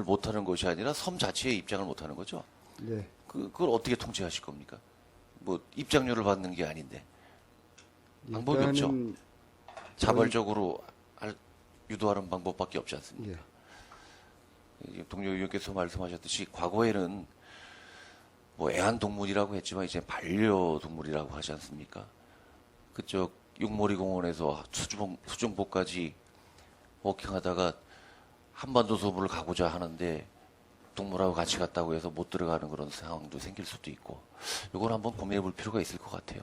못하는 것이 아니라 섬 자체에 입장을 못하는 거죠. 네. 그걸 어떻게 통제하실 겁니까? 뭐 입장료를 받는 게 아닌데. 방법이 없죠. 자발적으로 유도하는 방법밖에 없지 않습니까? 예. 동료 의원께서 말씀하셨듯이 과거에는 뭐 애완동물이라고 했지만 이제 반려동물이라고 하지 않습니까? 그쪽 육모리공원에서 수중보까지 워킹하다가 한반도 섬을 가고자 하는데 동물하고 같이 갔다고 해서 못 들어가는 그런 상황도 생길 수도 있고, 이걸 한번 고민해 볼 필요가 있을 것 같아요.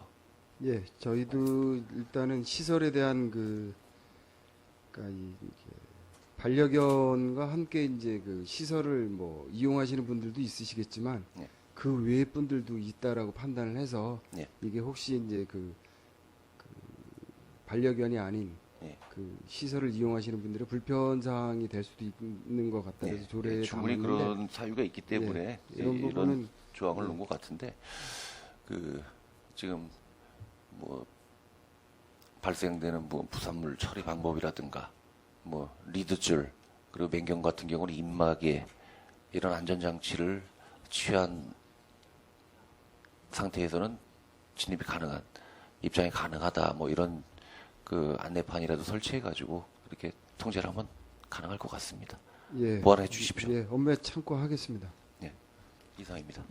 예, 저희도 일단은 시설에 대한 반려견과 함께 이제 시설을 뭐 이용하시는 분들도 있으시겠지만, 예. 그 외의 분들도 있다라고 판단을 해서, 예. 이게 혹시 이제 반려견이 아닌 예. 시설을 이용하시는 분들의 불편 사항이 될 수도 있는 것 같다. 그래서 조례에 충분히 담았는데, 그런 사유가 있기 때문에 이런 부분은 조항을 놓은 것 같은데, 지금 뭐 발생되는 뭐 부산물 처리 방법이라든가 뭐 리드줄, 그리고 맹경 같은 경우는 입막에 이런 안전장치를 취한 상태에서는 진입이 가능한, 입장이 가능하다, 뭐 이런 안내판이라도 설치해가지고 이렇게 통제를 하면 가능할 것 같습니다. 예, 보완해 주십시오. 예, 업무에 참고하겠습니다. 이상입니다.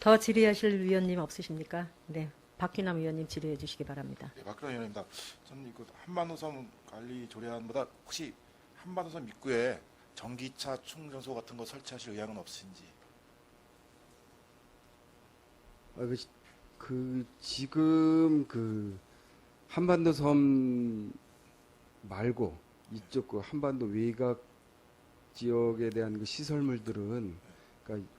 더 질의하실 의원님 없으십니까? 네, 박희남 의원님 질의해 주시기 바랍니다. 네, 박근혜 의원입니다. 저는 한반도섬 관리 조례안보다 혹시 한반도섬 입구에 전기차 충전소 같은 거 설치하실 의향은 없으신지? 지금 한반도 섬 말고 이쪽 한반도 외곽 지역에 대한 그 시설물들은, 그러니까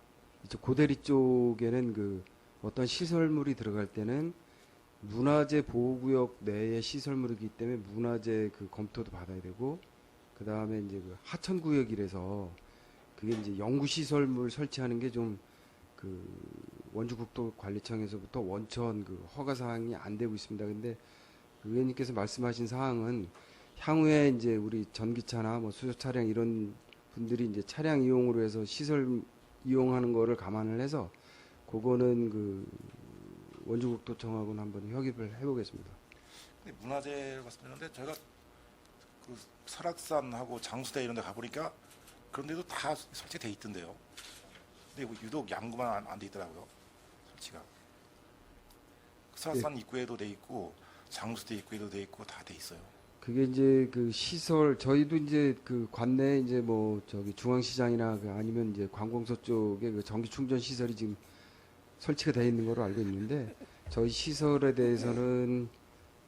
이쪽 고대리 쪽에는 그 어떤 시설물이 들어갈 때는 문화재 보호구역 내의 시설물이기 때문에 문화재 그 검토도 받아야 되고, 그 다음에 이제 그 하천구역이라서 그게 이제 연구시설물 설치하는 게 좀 그 원주국토관리청에서부터 원천 그 허가 사항이 안 되고 있습니다. 근데 그 의원님께서 말씀하신 사항은 향후에 이제 우리 전기차나 뭐 수소 차량 이런 분들이 이제 차량 이용으로 해서 시설 이용하는 거를 감안을 해서 그거는 그 원주국토청하고는 한번 협의를 해보겠습니다. 근데 문화재를 말씀드렸는데 저희가 그 설악산하고 장수대 이런 데 가보니까 그런 데도 다 설치돼 있던데요. 근데 유독 양구만 안 돼 있더라고요. 설치가. 설악산 입구에도 돼 있고 장수대 입구에도 돼 있고 다 돼 있어요. 그게 이제 그 시설 저희도 이제 그 관내에 이제 뭐 저기 중앙시장이나 그 아니면 이제 관공서 쪽에 그 전기 충전 시설이 지금 설치가 되어 있는 걸로 알고 있는데 저희 시설에 대해서는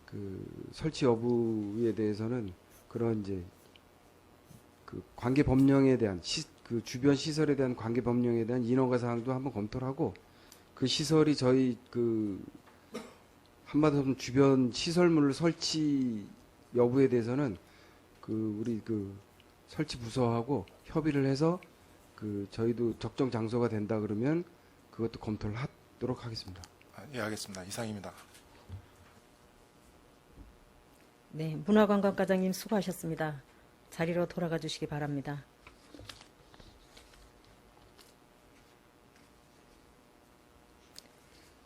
그 설치 여부에 대해서는 그런 이제 그 관계 법령에 대한 그 주변 시설에 대한 관계 법령에 대한 인허가 사항도 한번 검토를 하고 그 시설이 저희 그 한마디로 주변 시설물 설치 여부에 대해서는 그 우리 그 설치 부서하고 협의를 해서 그 저희도 적정 장소가 된다 그러면 그것도 검토를 하도록 하겠습니다. 예, 알겠습니다. 이상입니다. 네, 문화관광과장님 수고하셨습니다. 자리로 돌아가 주시기 바랍니다.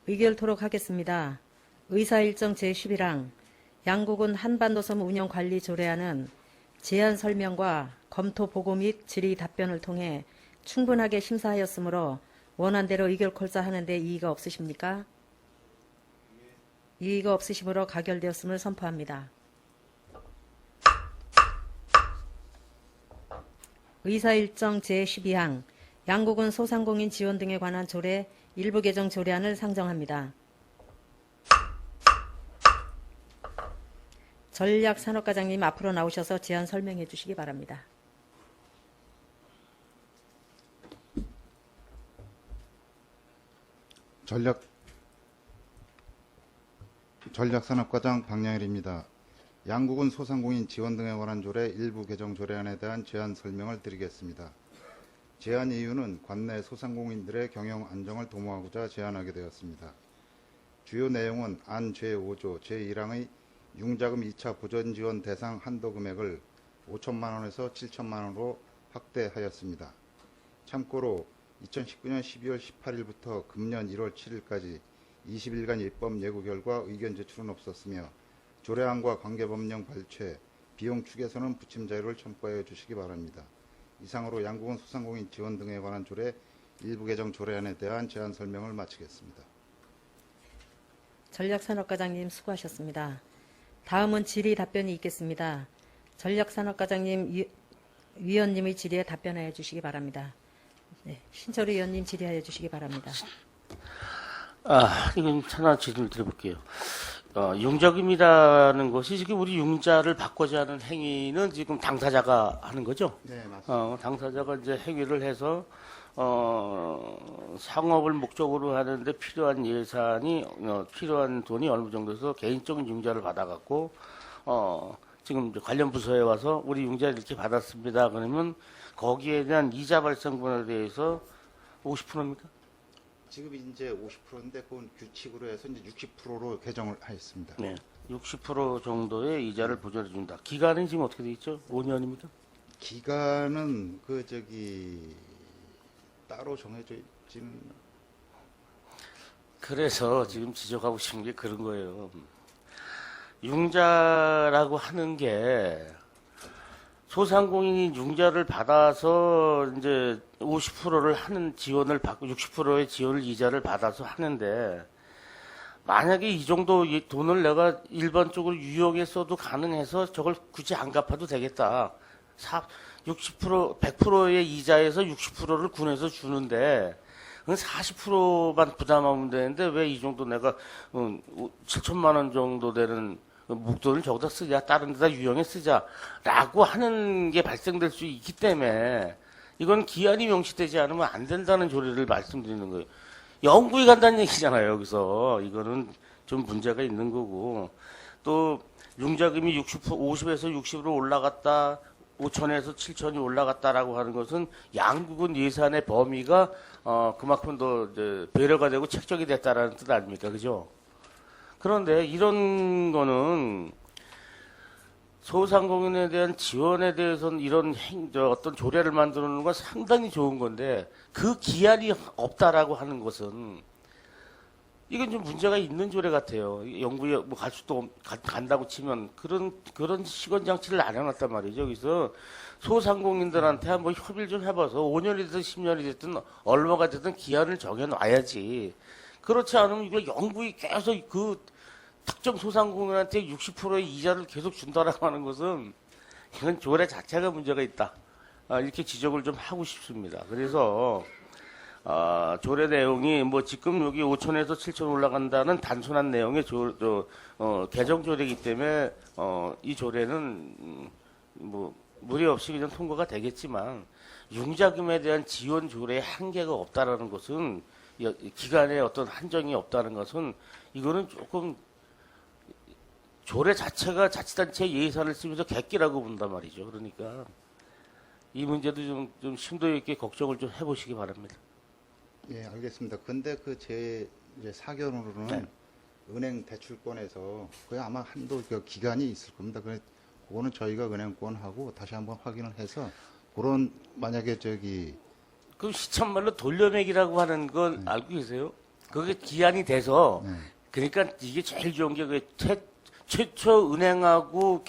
의결토록 하겠습니다. 의사일정 제11항 양국은 한반도섬 운영관리 조례안은 제안 설명과 검토 보고 및 질의 답변을 통해 충분하게 심사하였으므로 원안대로 의결콜사 하는데 이의가 없으십니까? 이의가 없으시므로 가결되었음을 선포합니다. 의사일정 제12항 양국은 소상공인 지원 등에 관한 조례 일부 개정 조례안을 상정합니다. 전략산업과장님 앞으로 나오셔서 제안 설명해 주시기 바랍니다. 전략산업과장 박양일입니다. 양국은 소상공인 지원 등에 관한 조례 일부 개정 조례안에 대한 제안 설명을 드리겠습니다. 제안 이유는 관내 소상공인들의 경영 안정을 도모하고자 제안하게 되었습니다. 주요 내용은 안 제5조 제1항의 융자금 2차 보전 지원 대상 한도 금액을 5천만 원에서 7천만 원으로 확대하였습니다. 참고로 2019년 12월 18일부터 금년 1월 7일까지 20일간 입법 예고 결과 의견 제출은 없었으며 조례안과 관계법령 발췌, 비용 축에서는 부침 자료를 첨부하여 주시기 바랍니다. 이상으로 양국은 소상공인 지원 등에 관한 조례 일부 개정 조례안에 대한 제안 설명을 마치겠습니다. 전략산업과장님 수고하셨습니다. 다음은 질의 답변이 있겠습니다. 전략산업과장님 위원님의 질의에 답변하여 주시기 바랍니다. 네, 신철우 위원님 질의하여 주시기 바랍니다. 이건 하나 질문을 드려볼게요. 융자금이라는 것이 지금 우리 융자를 바꾸지 않은 행위는 지금 당사자가 하는 거죠? 네, 맞습니다. 당사자가 이제 행위를 해서 상업을 목적으로 하는데 필요한 예산이 필요한 돈이 어느 정도에서 개인적인 융자를 받아갖고 지금 이제 관련 부서에 와서 우리 융자를 이렇게 받았습니다. 그러면 거기에 대한 이자 발생분에 대해서 50%입니까? 지금 이제 50%인데 그건 규칙으로 해서 이제 60%로 개정을 하였습니다. 네, 60% 정도의 이자를 보전해 준다. 기간은 지금 어떻게 돼 있죠? 5년입니까? 기간은 따로 정해져 있지는. 그래서 지금 지적하고 싶은 게 그런 거예요. 융자라고 하는 게 소상공인이 융자를 받아서 이제 50%를 하는 지원을 받고 60%의 지원을 이자를 받아서 하는데 만약에 이 정도 돈을 내가 일반적으로 유용했어도 가능해서 저걸 굳이 안 갚아도 되겠다. 60%, 100%의 이자에서 60%를 군에서 주는데 그건 40%만 부담하면 되는데 왜 이 정도 내가 7천만 원 정도 되는 목돈을 저기다 쓰자, 다른 데다 유용에 쓰자라고 하는 게 발생될 수 있기 때문에 이건 기한이 명시되지 않으면 안 된다는 조례를 말씀드리는 거예요. 영구히 간다는 얘기잖아요. 여기서 이거는 좀 문제가 있는 거고, 또 융자금이 50에서 60으로 올라갔다, 5천에서 7천이 올라갔다라고 하는 것은 양국은 예산의 범위가 그만큼 더 이제 배려가 되고 책정이 됐다라는 뜻 아닙니까, 그죠? 그런데 이런 거는 소상공인에 대한 지원에 대해서는 이런 어떤 조례를 만들어 놓는 건 상당히 좋은 건데, 그 기한이 없다라고 하는 것은 이건 좀 문제가 있는 조례 같아요. 영구에 뭐 갈 수도 간다고 치면 그런 시건 장치를 안 해놨단 말이죠. 그래서 소상공인들한테 한번 협의를 좀 해봐서 5년이 됐든 10년이 됐든 얼마가 됐든 기한을 정해놔야지. 그렇지 않으면 이걸 영구히 계속 그 특정 소상공인한테 60%의 이자를 계속 준다라고 하는 것은 이건 조례 자체가 문제가 있다. 이렇게 지적을 좀 하고 싶습니다. 그래서 조례 내용이 뭐 지금 여기 5천에서 7천 올라간다는 단순한 내용의 개정 조례이기 때문에 이 조례는 뭐 무리 없이 그냥 통과가 되겠지만, 융자금에 대한 지원 조례에 한계가 없다라는 것은, 기간에 어떤 한정이 없다는 것은, 이거는 조금 조례 자체가 자치단체 예산을 쓰면서 객기라고 본단 말이죠. 그러니까 이 문제도 좀 심도 있게 걱정을 좀 해보시기 바랍니다. 예, 알겠습니다. 근데 제 이제 사견으로는 네. 은행 대출권에서 그 아마 한도 기간이 있을 겁니다. 그거는 저희가 은행권하고 다시 한번 확인을 해서 그런 만약에 그 시천말로 돌려매기라고 하는 건 알고 계세요? 그게 기한이 돼서 그러니까 이게 제일 좋은 게 최초 은행하고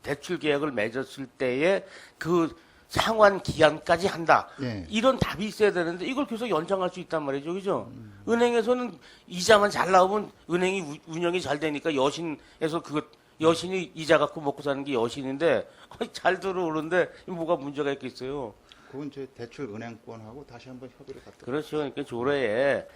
대출 계약을 맺었을 때에 그 상환 기한까지 한다. 예. 이런 답이 있어야 되는데 이걸 계속 연장할 수 있단 말이죠. 그죠? 은행에서는 이자만 잘 나오면 은행이 운영이 잘 되니까 여신에서 여신이 이자 갖고 먹고 사는 게 여신인데 잘 들어오는데 뭐가 문제가 있겠어요. 그건 제 대출 은행권하고 다시 한번 협의를 갖다. 그렇죠. 그러니까 조례에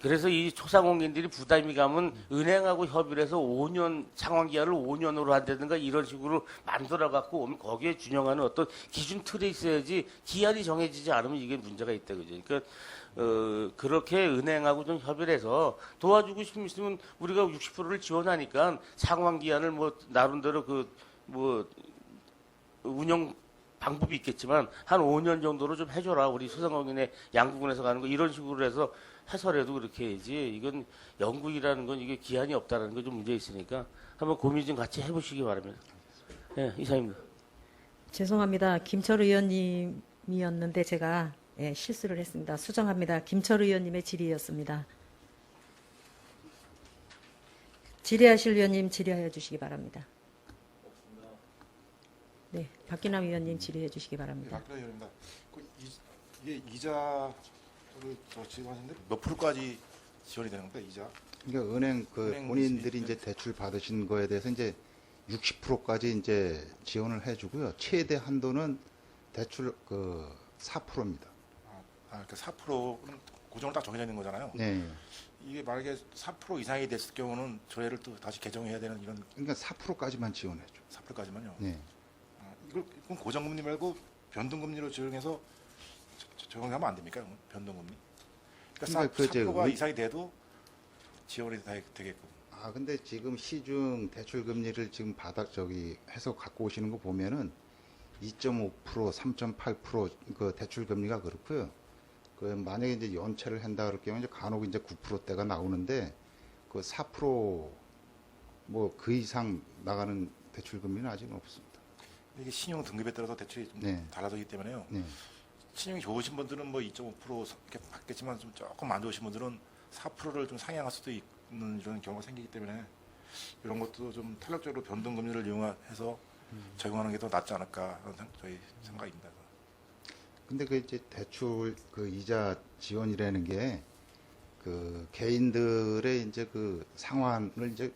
그래서 이 소상공인들이 부담이 가면 은행하고 협의를 해서 5년 상환 기한을 5년으로 한다든가 이런 식으로 만들어 갖고 오면 거기에 준용하는 어떤 기준 틀이 있어야지 기한이 정해지지 않으면 이게 문제가 있다 그죠. 그러니까 그렇게 은행하고 좀 협의를 해서 도와주고 싶으면 우리가 60%를 지원하니까 상환 기한을 뭐 나름대로 운영 방법이 있겠지만 한 5년 정도로 좀 해줘라. 우리 소상공인의 양국은에서 가는 거 이런 식으로 해서 해서라도 그렇게 해야지. 이건 영국이라는 건 이게 기한이 없다는 거 좀 문제 있으니까 한번 고민 좀 같이 해보시기 바랍니다. 예, 이상입니다. 죄송합니다. 김철 의원님이었는데 제가 실수를 했습니다. 수정합니다. 김철 의원님의 질의였습니다. 질의하실 의원님 질의하여 주시기 바랍니다. 네, 박기남 의원님 질의해 주시기 바랍니다. 박근혜 의원입니다. 이게 이자를 지원하시는데 몇 프로까지 지원이 되는 겁니까, 이자? 그러니까 은행 본인들이 이제 대출 받으신 거에 대해서 이제 60%까지 이제 지원을 해주고요. 최대 한도는 대출 4%입니다. 그러니까 4%는 고정으로 딱 정해져 있는 거잖아요. 네. 이게 만약에 4% 이상이 됐을 경우는 조례를 또 다시 개정해야 되는 이런. 그러니까 4%까지만 지원해줘. 4%까지만요. 네. 이건 고정금리 말고 변동금리로 적용해서 적용하면 안 됩니까? 변동금리. 그러니까 4%가 이상이 돼도 지원이 다 되겠고. 근데 지금 시중 대출 금리를 지금 해서 갖고 오시는 거 보면은 2.5%, 3.8% 그 대출 금리가 그렇고요. 만약에 이제 연체를 한다 그럴 경우 이제 간혹 이제 9%대가 나오는데 4% 뭐 그 이상 나가는 대출 금리는 아직은 없습니다. 이게 신용 등급에 따라서 대출이 좀 달라지기 때문에요. 네. 신용이 좋으신 분들은 뭐 2.5% 이렇게 받겠지만 좀 조금 안 좋으신 분들은 4%를 좀 상향할 수도 있는 이런 경우가 생기기 때문에 이런 것도 좀 탄력적으로 변동금리를 이용해서 적용하는 게 더 낫지 않을까 하는 저희 생각입니다. 근데 그 이제 대출 그 이자 지원이라는 게 그 개인들의 이제 그 상환을 이제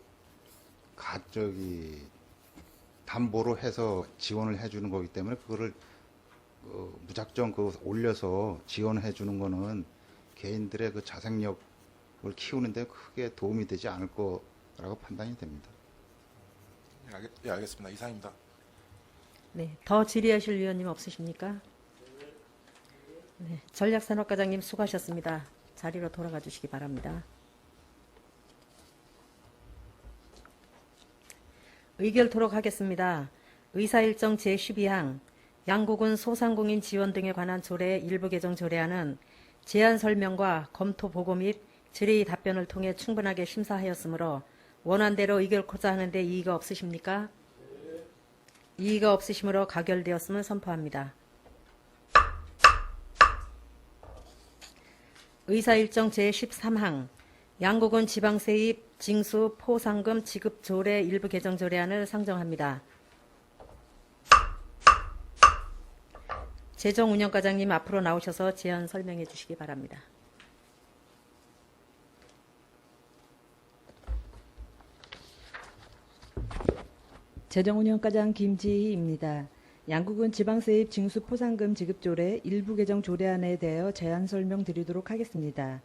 담보로 해서 지원을 해주는 거기 때문에 그거를 무작정 올려서 지원해 주는 거는 개인들의 그 자생력을 키우는데 크게 도움이 되지 않을 거라고 판단이 됩니다. 알겠습니다. 이상입니다. 네, 더 질의하실 위원님 없으십니까? 네, 전략산업과장님 수고하셨습니다. 자리로 돌아가 주시기 바랍니다. 의결토록 하겠습니다. 의사일정 제12항 양국은 소상공인 지원 등에 관한 조례 일부 개정 조례안은 제안 설명과 검토 보고 및 질의 답변을 통해 충분하게 심사하였으므로 원안대로 의결코자 하는데 이의가 없으십니까? 이의가 없으시므로 가결되었음을 선포합니다. 의사일정 제13항 양국은 지방세입, 징수, 포상금 지급 조례 일부 개정 조례안을 상정합니다. 재정운영과장님 앞으로 나오셔서 제안 설명해 주시기 바랍니다. 재정운영과장 김지희입니다. 양국은 지방세입 징수 포상금 지급조례 일부 개정 조례안에 대하여 제안 설명드리도록 하겠습니다.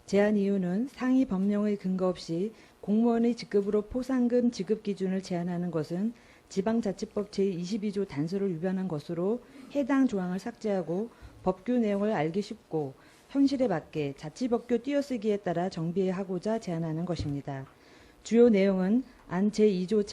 제안 이유는 상위 법령의 근거 없이 공무원의 직급으로 포상금 지급 기준을 제한하는 것은 지방자치법 제22조 단서를 위반한 것으로 해당 조항을 삭제하고 법규 내용을 알기 쉽고 현실에 맞게 자치법규 띄어쓰기에 따라 정비하고자 제안하는 것입니다. 주요 내용은 안 제2조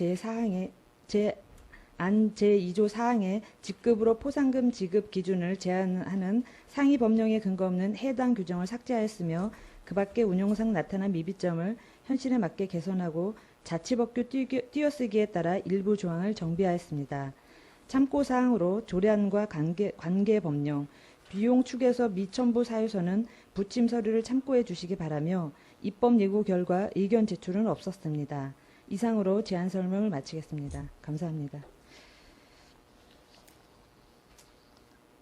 제4항에 직급으로 포상금 지급 기준을 제한하는 상위 법령에 근거 없는 해당 규정을 삭제하였으며 그 밖에 운용상 나타난 미비점을 현실에 맞게 개선하고 자치법규 띄어쓰기에 따라 일부 조항을 정비하였습니다. 참고사항으로 조례안과 관계 법령, 비용 축에서 미첨부 사유서는 부침 서류를 참고해 주시기 바라며 입법 예고 결과 의견 제출은 없었습니다. 이상으로 제안 설명을 마치겠습니다. 감사합니다.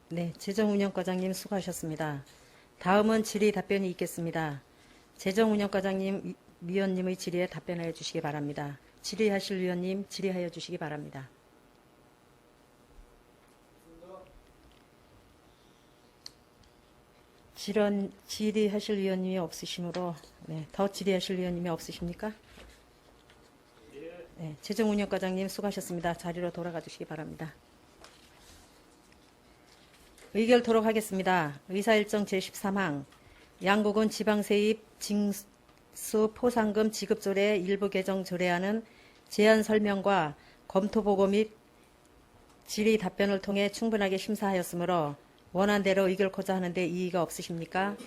네, 재정운영과장님 수고하셨습니다. 다음은 질의 답변이 있겠습니다. 재정운영과장님, 위원님의 질의에 답변하여 주시기 바랍니다. 질의하실 위원님 질의하여 주시기 바랍니다. 질의하실 위원님이 없으시므로 더 질의하실 위원님이 없으십니까? 네, 재정운영과장님 수고하셨습니다. 자리로 돌아가 주시기 바랍니다. 의결토록 하겠습니다. 의사일정 제13항 양국은 지방세입 징수 포상금 지급조례 일부 개정 조례안은 제안 설명과 검토 보고 및 질의 답변을 통해 충분하게 심사하였으므로 원안대로 의결코자 하는데 이의가 없으십니까?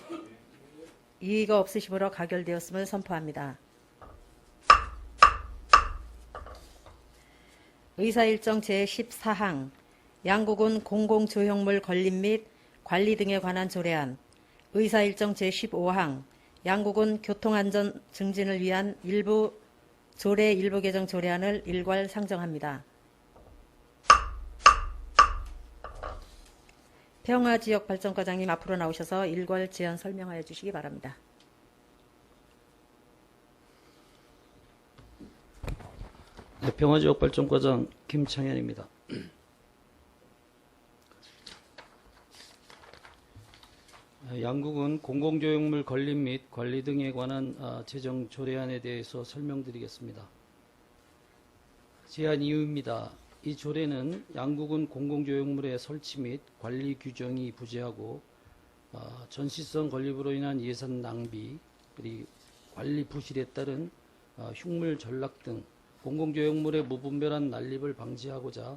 이의가 없으시므로 가결되었음을 선포합니다. 의사일정 제14항 양국은 공공조형물 건립 및 관리 등에 관한 조례안 의사일정 제15항 양국은 교통안전 증진을 위한 조례 일부 개정 조례안을 일괄 상정합니다. 평화지역발전과장님 앞으로 나오셔서 일괄 제안 설명하여 주시기 바랍니다. 네, 평화지역발전과장 김창현입니다. 양국은 공공조형물 건립 및 관리 등에 관한 제정 조례안에 대해서 설명드리겠습니다. 제안 이유입니다. 이 조례는 양국은 공공조형물의 설치 및 관리 규정이 부재하고 전시성 건립으로 인한 예산 낭비, 그리고 관리 부실에 따른 흉물 전락 등 공공조형물의 무분별한 난립을 방지하고자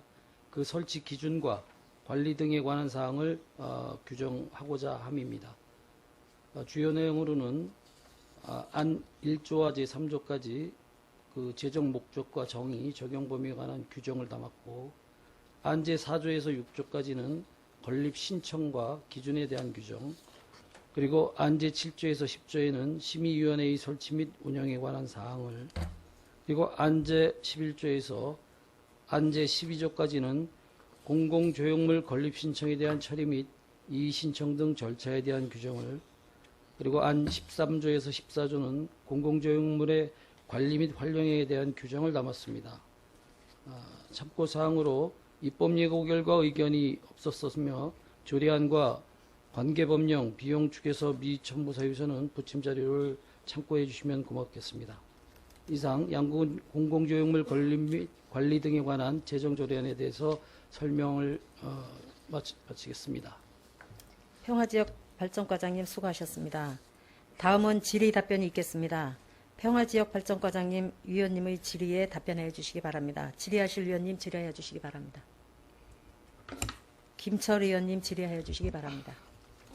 그 설치 기준과 관리 등에 관한 사항을 규정하고자 함입니다. 주요 내용으로는 안 1조와 제3조까지 그 제정 목적과 정의, 적용 범위에 관한 규정을 담았고 안 제4조에서 6조까지는 건립 신청과 기준에 대한 규정, 그리고 안 제7조에서 10조에는 심의위원회의 설치 및 운영에 관한 사항을, 그리고 안 제11조에서 안 제12조까지는 공공조형물 건립 신청에 대한 처리 및 이의 신청 등 절차에 대한 규정을, 그리고 안 13조에서 14조는 공공조형물의 관리 및 활용에 대한 규정을 담았습니다. 참고사항으로 입법예고 결과 의견이 없었으며 조례안과 관계법령, 비용 축에서 미첨부 사유서는 부침 자료를 참고해 주시면 고맙겠습니다. 이상 양구군 공공조형물 건립 및 관리 등에 관한 재정조례안에 대해서 설명을 마치겠습니다. 평화지역 발전과장님 수고하셨습니다. 다음은 질의 답변이 있겠습니다. 평화지역 발전과장님, 위원님의 질의에 답변해 주시기 바랍니다. 질의하실 위원님 질의해 주시기 바랍니다. 김철 의원님 질의해 주시기 바랍니다.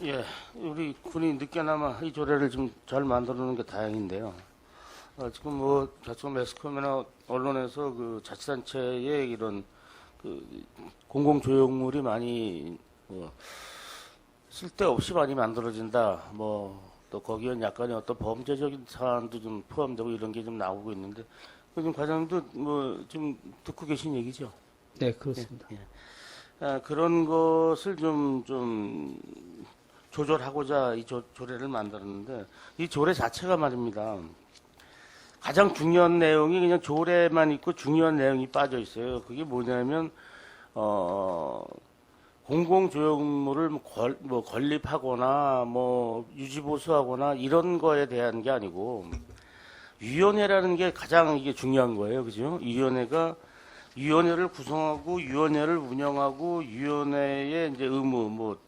예, 우리 군이 늦게나마 이 조례를 좀 잘 만들어 놓은 게 다행인데요. 지금 뭐 자꾸 매스컴이나 언론에서 그 자치단체의 이런 그 공공조형물이 많이 쓸데없이 많이 만들어진다. 또 거기엔 약간의 어떤 범죄적인 사안도 좀 포함되고 이런 게 좀 나오고 있는데, 지금 과장님도 좀 듣고 계신 얘기죠? 네, 그렇습니다. 예. 그런 것을 좀 조절하고자 이 조례를 만들었는데, 이 조례 자체가 말입니다. 가장 중요한 내용이 그냥 조례만 있고 중요한 내용이 빠져 있어요. 그게 뭐냐면, 공공조형물을 건립하거나 유지보수하거나 이런 거에 대한 게 아니고 위원회라는 게 가장 이게 중요한 거예요, 그죠? 위원회를 구성하고 위원회를 운영하고 위원회의 이제 의무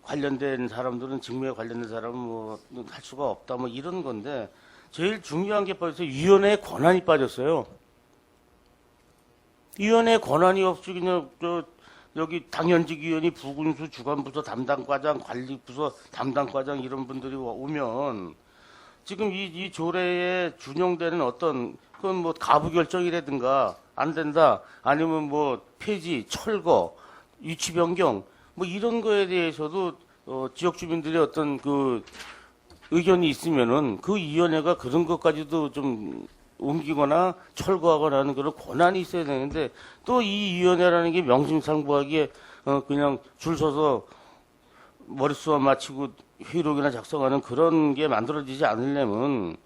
관련된 사람들은 직무에 관련된 사람은 할 수가 없다 이런 건데 제일 중요한 게 빠져서 위원회의 권한이 빠졌어요. 위원회의 권한이 없이 그냥 여기 당연직 위원이 부군수, 주간부서 담당과장, 관리부서 담당과장 이런 분들이 오면 지금 이 조례에 준용되는 어떤 그건 가부 결정이라든가 안 된다 아니면 폐지, 철거, 위치 변경 이런 거에 대해서도 지역 주민들의 어떤 그 의견이 있으면은 그 위원회가 그런 것까지도 좀 옮기거나 철거하거나 하는 그런 권한이 있어야 되는데 또 이 위원회라는 게 명심상부하게 그냥 줄 서서 머릿수만 마치고 회의록이나 작성하는 그런 게 만들어지지 않으려면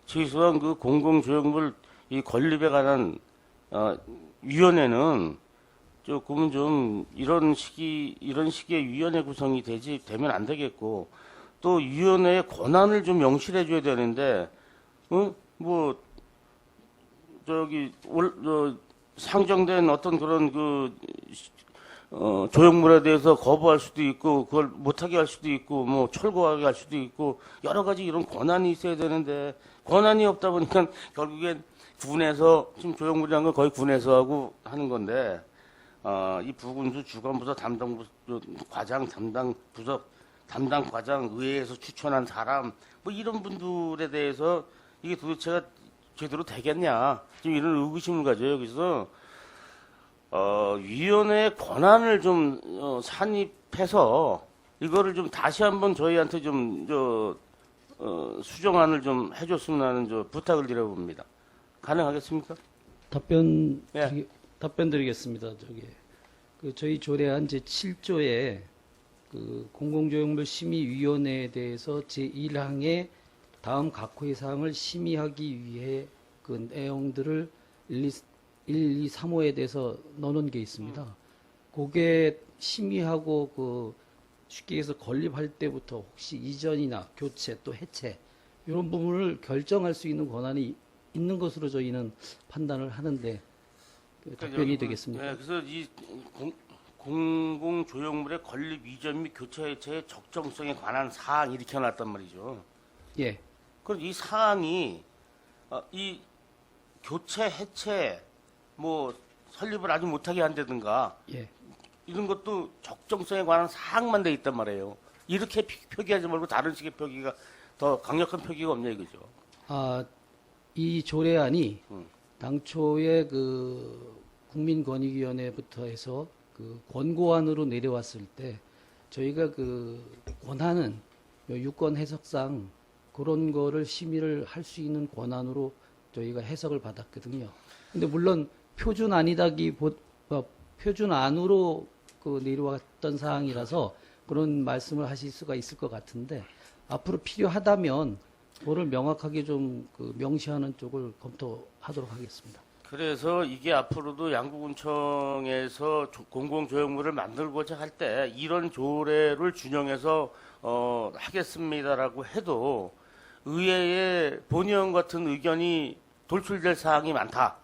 최소한 그 공공조형물 이 건립에 관한 위원회는 조금은 좀 이런 식의 위원회 구성이 되면 안 되겠고 또 위원회의 권한을 좀 명실해 줘야 되는데 상정된 어떤 그런 조형물에 대해서 거부할 수도 있고 그걸 못하게 할 수도 있고 철거하게 할 수도 있고 여러 가지 이런 권한이 있어야 되는데 권한이 없다 보니까 결국엔 군에서 지금 조형물이라는 건 거의 군에서 하고 하는 건데 이 부군수 주간부서 과장 담당부서 담당 과장 의회에서 추천한 사람 이런 분들에 대해서 이게 도대체가 제대로 되겠냐 지금 이런 의구심을 가져요. 그래서 위원회의 권한을 좀 산입해서 이거를 좀 다시 한번 저희한테 좀 수정안을 좀 해줬으면 하는 부탁을 드려봅니다. 가능하겠습니까? 답변 드리겠습니다. 저희 조례안 제7조에 그 공공조형물 심의위원회에 대해서 제1항에 다음 각 호의 사항을 심의하기 위해 그 내용들을 1, 2, 3호에 대해서 넣어놓은 게 있습니다. 그게 심의하고 쉽게 해서 건립할 때부터 혹시 이전이나 교체 또 해체 이런 부분을 결정할 수 있는 권한이 있는 것으로 저희는 판단을 하는데 답변이 되겠습니다. 네, 그래서 이 공공조형물의 건립 이전 및 교체 해체의 적정성에 관한 사항 이렇게 놨단 말이죠. 예. 그럼 이 사항이 이 교체 해체 설립을 아직 못하게 한다든가 예. 이런 것도 적정성에 관한 사항만 돼 있단 말이에요. 이렇게 표기하지 말고 다른 식의 표기가 더 강력한 표기가 없냐 이거죠. 이 조례안이 당초에 그 국민권익위원회부터 해서 그 권고안으로 내려왔을 때 저희가 그 권한은 유권 해석상 그런 거를 심의를 할 수 있는 권한으로 저희가 해석을 받았거든요. 근데 물론 표준안으로 그 내려왔던 사항이라서 그런 말씀을 하실 수가 있을 것 같은데 앞으로 필요하다면 그거를 명확하게 좀 명시하는 쪽을 검토하도록 하겠습니다. 그래서 이게 앞으로도 양구군청에서 공공조형물을 만들고자 할 때 이런 조례를 준용해서 하겠습니다라고 해도 의회에 본의원 같은 의견이 돌출될 사항이 많다.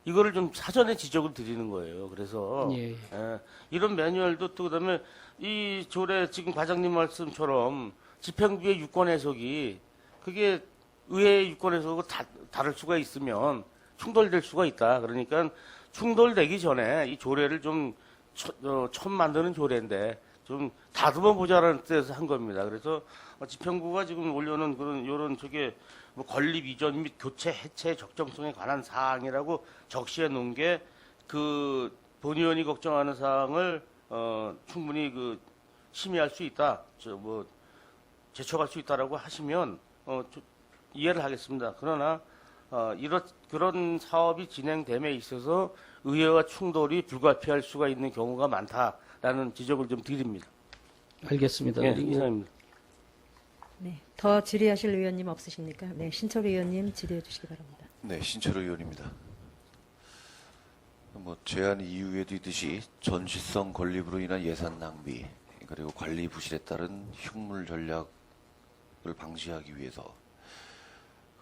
이거를 좀 사전에 지적을 드리는 거예요. 그래서 예. 이런 매뉴얼도 또 그다음에 이 조례 지금 과장님 말씀처럼 집행부의 유권 해석이 그게 의회의 유권 해석하고 다를 수가 있으면 충돌될 수가 있다. 그러니까 충돌되기 전에 이 조례를 좀 처음 만드는 조례인데 좀 다듬어 보자라는 뜻에서 한 겁니다. 그래서 집행부가 지금 올려놓은 그런 요런 저게 뭐 건립 이전 및 교체 해체 적정성에 관한 사항이라고 적시해 놓은 게 그 본의원이 걱정하는 사항을 충분히 그 심의할 수 있다. 뭐 제초할 수 있다라고 하시면 이해를 하겠습니다. 그러나 그런 사업이 진행됨에 있어서 의회와 충돌이 불가피할 수가 있는 경우가 많다라는 지적을 좀 드립니다. 알겠습니다. 예, 그리고 이상입니다. 네, 더 질의하실 의원님 없으십니까? 네, 신철 의원님 질의해 주시기 바랍니다. 네, 신철 의원입니다. 뭐 제안 이유에도 있듯이 전시성 건립으로 인한 예산 낭비 그리고 관리 부실에 따른 흉물 전략을 방지하기 위해서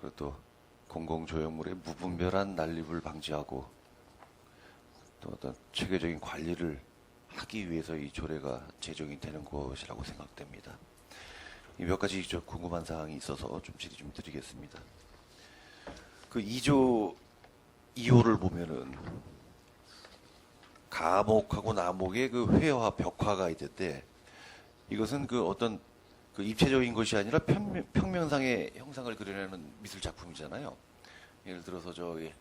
그리고 또 공공조형물의 무분별한 난립을 방지하고 또 어떤 체계적인 관리를 하기 위해서 이 조례가 제정이 되는 것이라고 생각됩니다. 이 몇 가지 좀 궁금한 사항이 있어서 좀 질의 좀 드리겠습니다. 그 2조 2호를 보면은 가목하고 나목의 그 회화 벽화가 있는데 이것은 그 어떤 그 입체적인 것이 아니라 평면상의 형상을 그려내는 미술 작품이잖아요. 예를 들어서 저기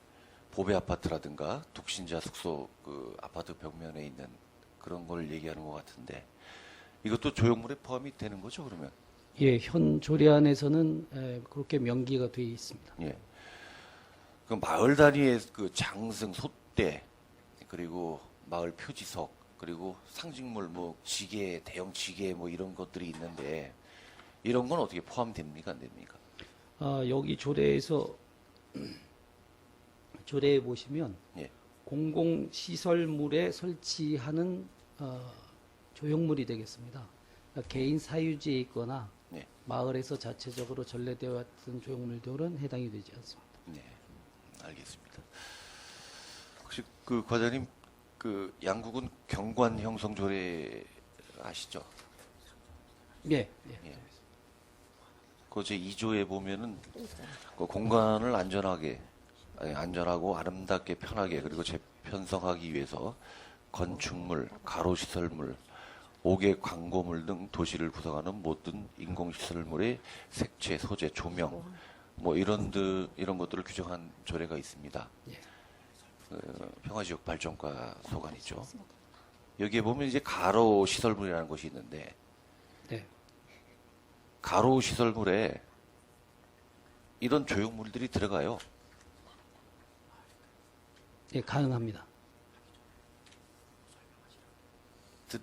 보배 아파트라든가 독신자 숙소 그 아파트 벽면에 있는 그런 걸 얘기하는 것 같은데 이것도 조형물에 포함이 되는 거죠, 그러면? 예, 현 조례안에서는 그렇게 명기가 되어 있습니다. 예. 그 마을 단위의 그 장승, 소대, 그리고 마을 표지석, 그리고 상징물, 뭐 지게, 대형 지게, 뭐 이런 것들이 있는데 이런 건 어떻게 포함됩니까, 안 됩니까? 여기 조례에서 조례에 보시면 예. 공공시설물에 설치하는 조형물이 되겠습니다. 그러니까 개인 사유지에 있거나 예. 마을에서 자체적으로 전래되어 왔던 조형물들은 해당이 되지 않습니다. 네, 알겠습니다. 혹시 그 과장님 그 양국은 경관 형성 조례 아시죠? 예. 예. 그 제 2조에 보면은 그 공간을 안전하고 아름답게 편하게 그리고 재편성하기 위해서 건축물, 가로시설물, 5개 광고물 등 도시를 구성하는 모든 인공시설물의 색채, 소재, 조명 뭐 이런 것들을 규정한 조례가 있습니다. 예. 평화지역 발전과 소관이죠. 여기에 보면 이제 가로시설물이라는 것이 있는데 네. 가로시설물에 이런 조형물들이 들어가요. 예, 가능합니다.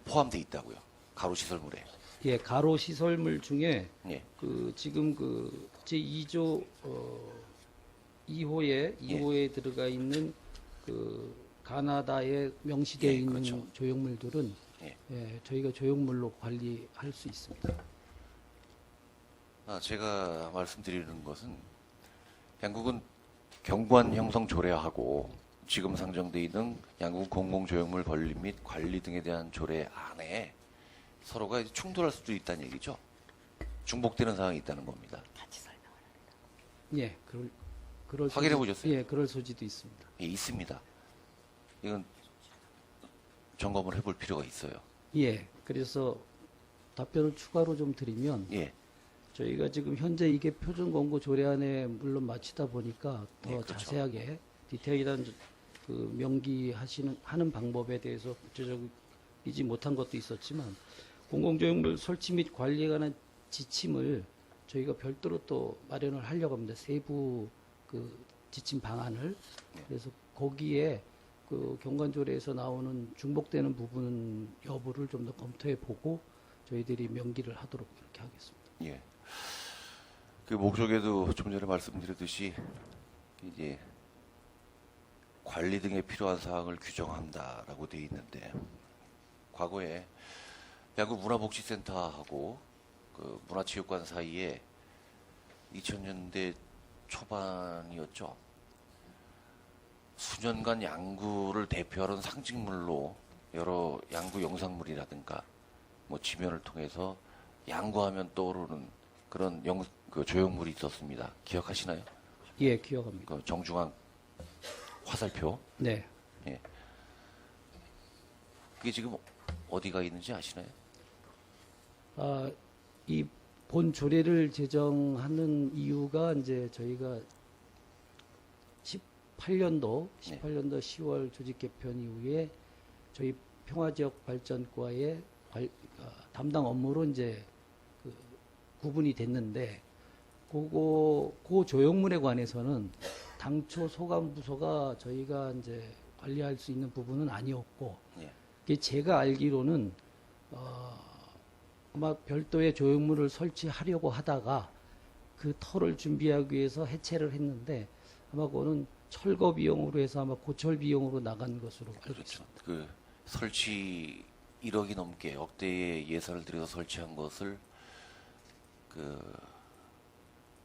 포함되어 있다고요. 가로시설물에. 예, 가로 시설물 중에 예. 그 지금 그 제2조 2호에 들어가 있는 그 가나다에 명시되어 예, 있는 그렇죠. 조형물들은 예. 예, 저희가 조형물로 관리할 수 있습니다. 제가 말씀드리는 것은 양국은 경관 형성 조례하고 지금 상정되어 있는 양국 공공조형물 건립 및 관리 등에 대한 조례 안에 서로가 이제 충돌할 수도 있다는 얘기죠. 중복되는 사항이 있다는 겁니다. 예, 그럴 확인해 소지- 보셨어요? 예, 그럴 소지도 있습니다. 예, 있습니다. 이건 점검을 해볼 필요가 있어요. 예, 그래서 답변을 추가로 좀 드리면 예, 저희가 지금 현재 이게 표준 권고 조례안에 물론 마치다 보니까 더 예, 그렇죠. 자세하게 디테일한 그 하는 방법에 대해서 구체적이지 못한 것도 있었지만 공공조형물 설치 및 관리에 관한 지침을 저희가 별도로 또 마련을 하려고 합니다. 세부 그 지침 방안을. 그래서 거기에 그 경관조례에서 나오는 중복되는 부분 여부를 좀 더 검토해 보고 저희들이 명기를 하도록 이렇게 하겠습니다. 예. 그 목적에도 좀 전에 말씀드렸듯이 이제 관리 등에 필요한 사항을 규정한다라고 되어 있는데 과거에 양국 문화복지센터하고 그 문화체육관 사이에 2000년대 초반이었죠. 수년간 양구를 대표하는 상징물로 여러 양구 영상물이라든가 뭐 지면을 통해서 양구하면 떠오르는 그런 그 조형물이 있었습니다. 기억하시나요? 예, 기억합니다. 그 정중앙 화살표. 네. 예. 그게 지금 어디가 있는지 아시나요? 이 본 조례를 제정하는 이유가 이제 저희가 18년도 10월 조직 개편 이후에 저희 평화지역 발전과의 담당 업무로 이제 그 구분이 됐는데 그 조형물에 관해서는 당초 소감 부서가 저희가 이제 관리할 수 있는 부분은 아니었고 예. 이게 제가 알기로는 아마 별도의 조형물을 설치하려고 하다가 그 터를 준비하기 위해서 해체를 했는데 아마 그거는 철거 비용으로 해서 아마 고철 비용으로 나간 것으로 알고 그렇죠. 있습니다. 그 설치 1억이 넘게 억대의 예산을 들여서 설치한 것을 그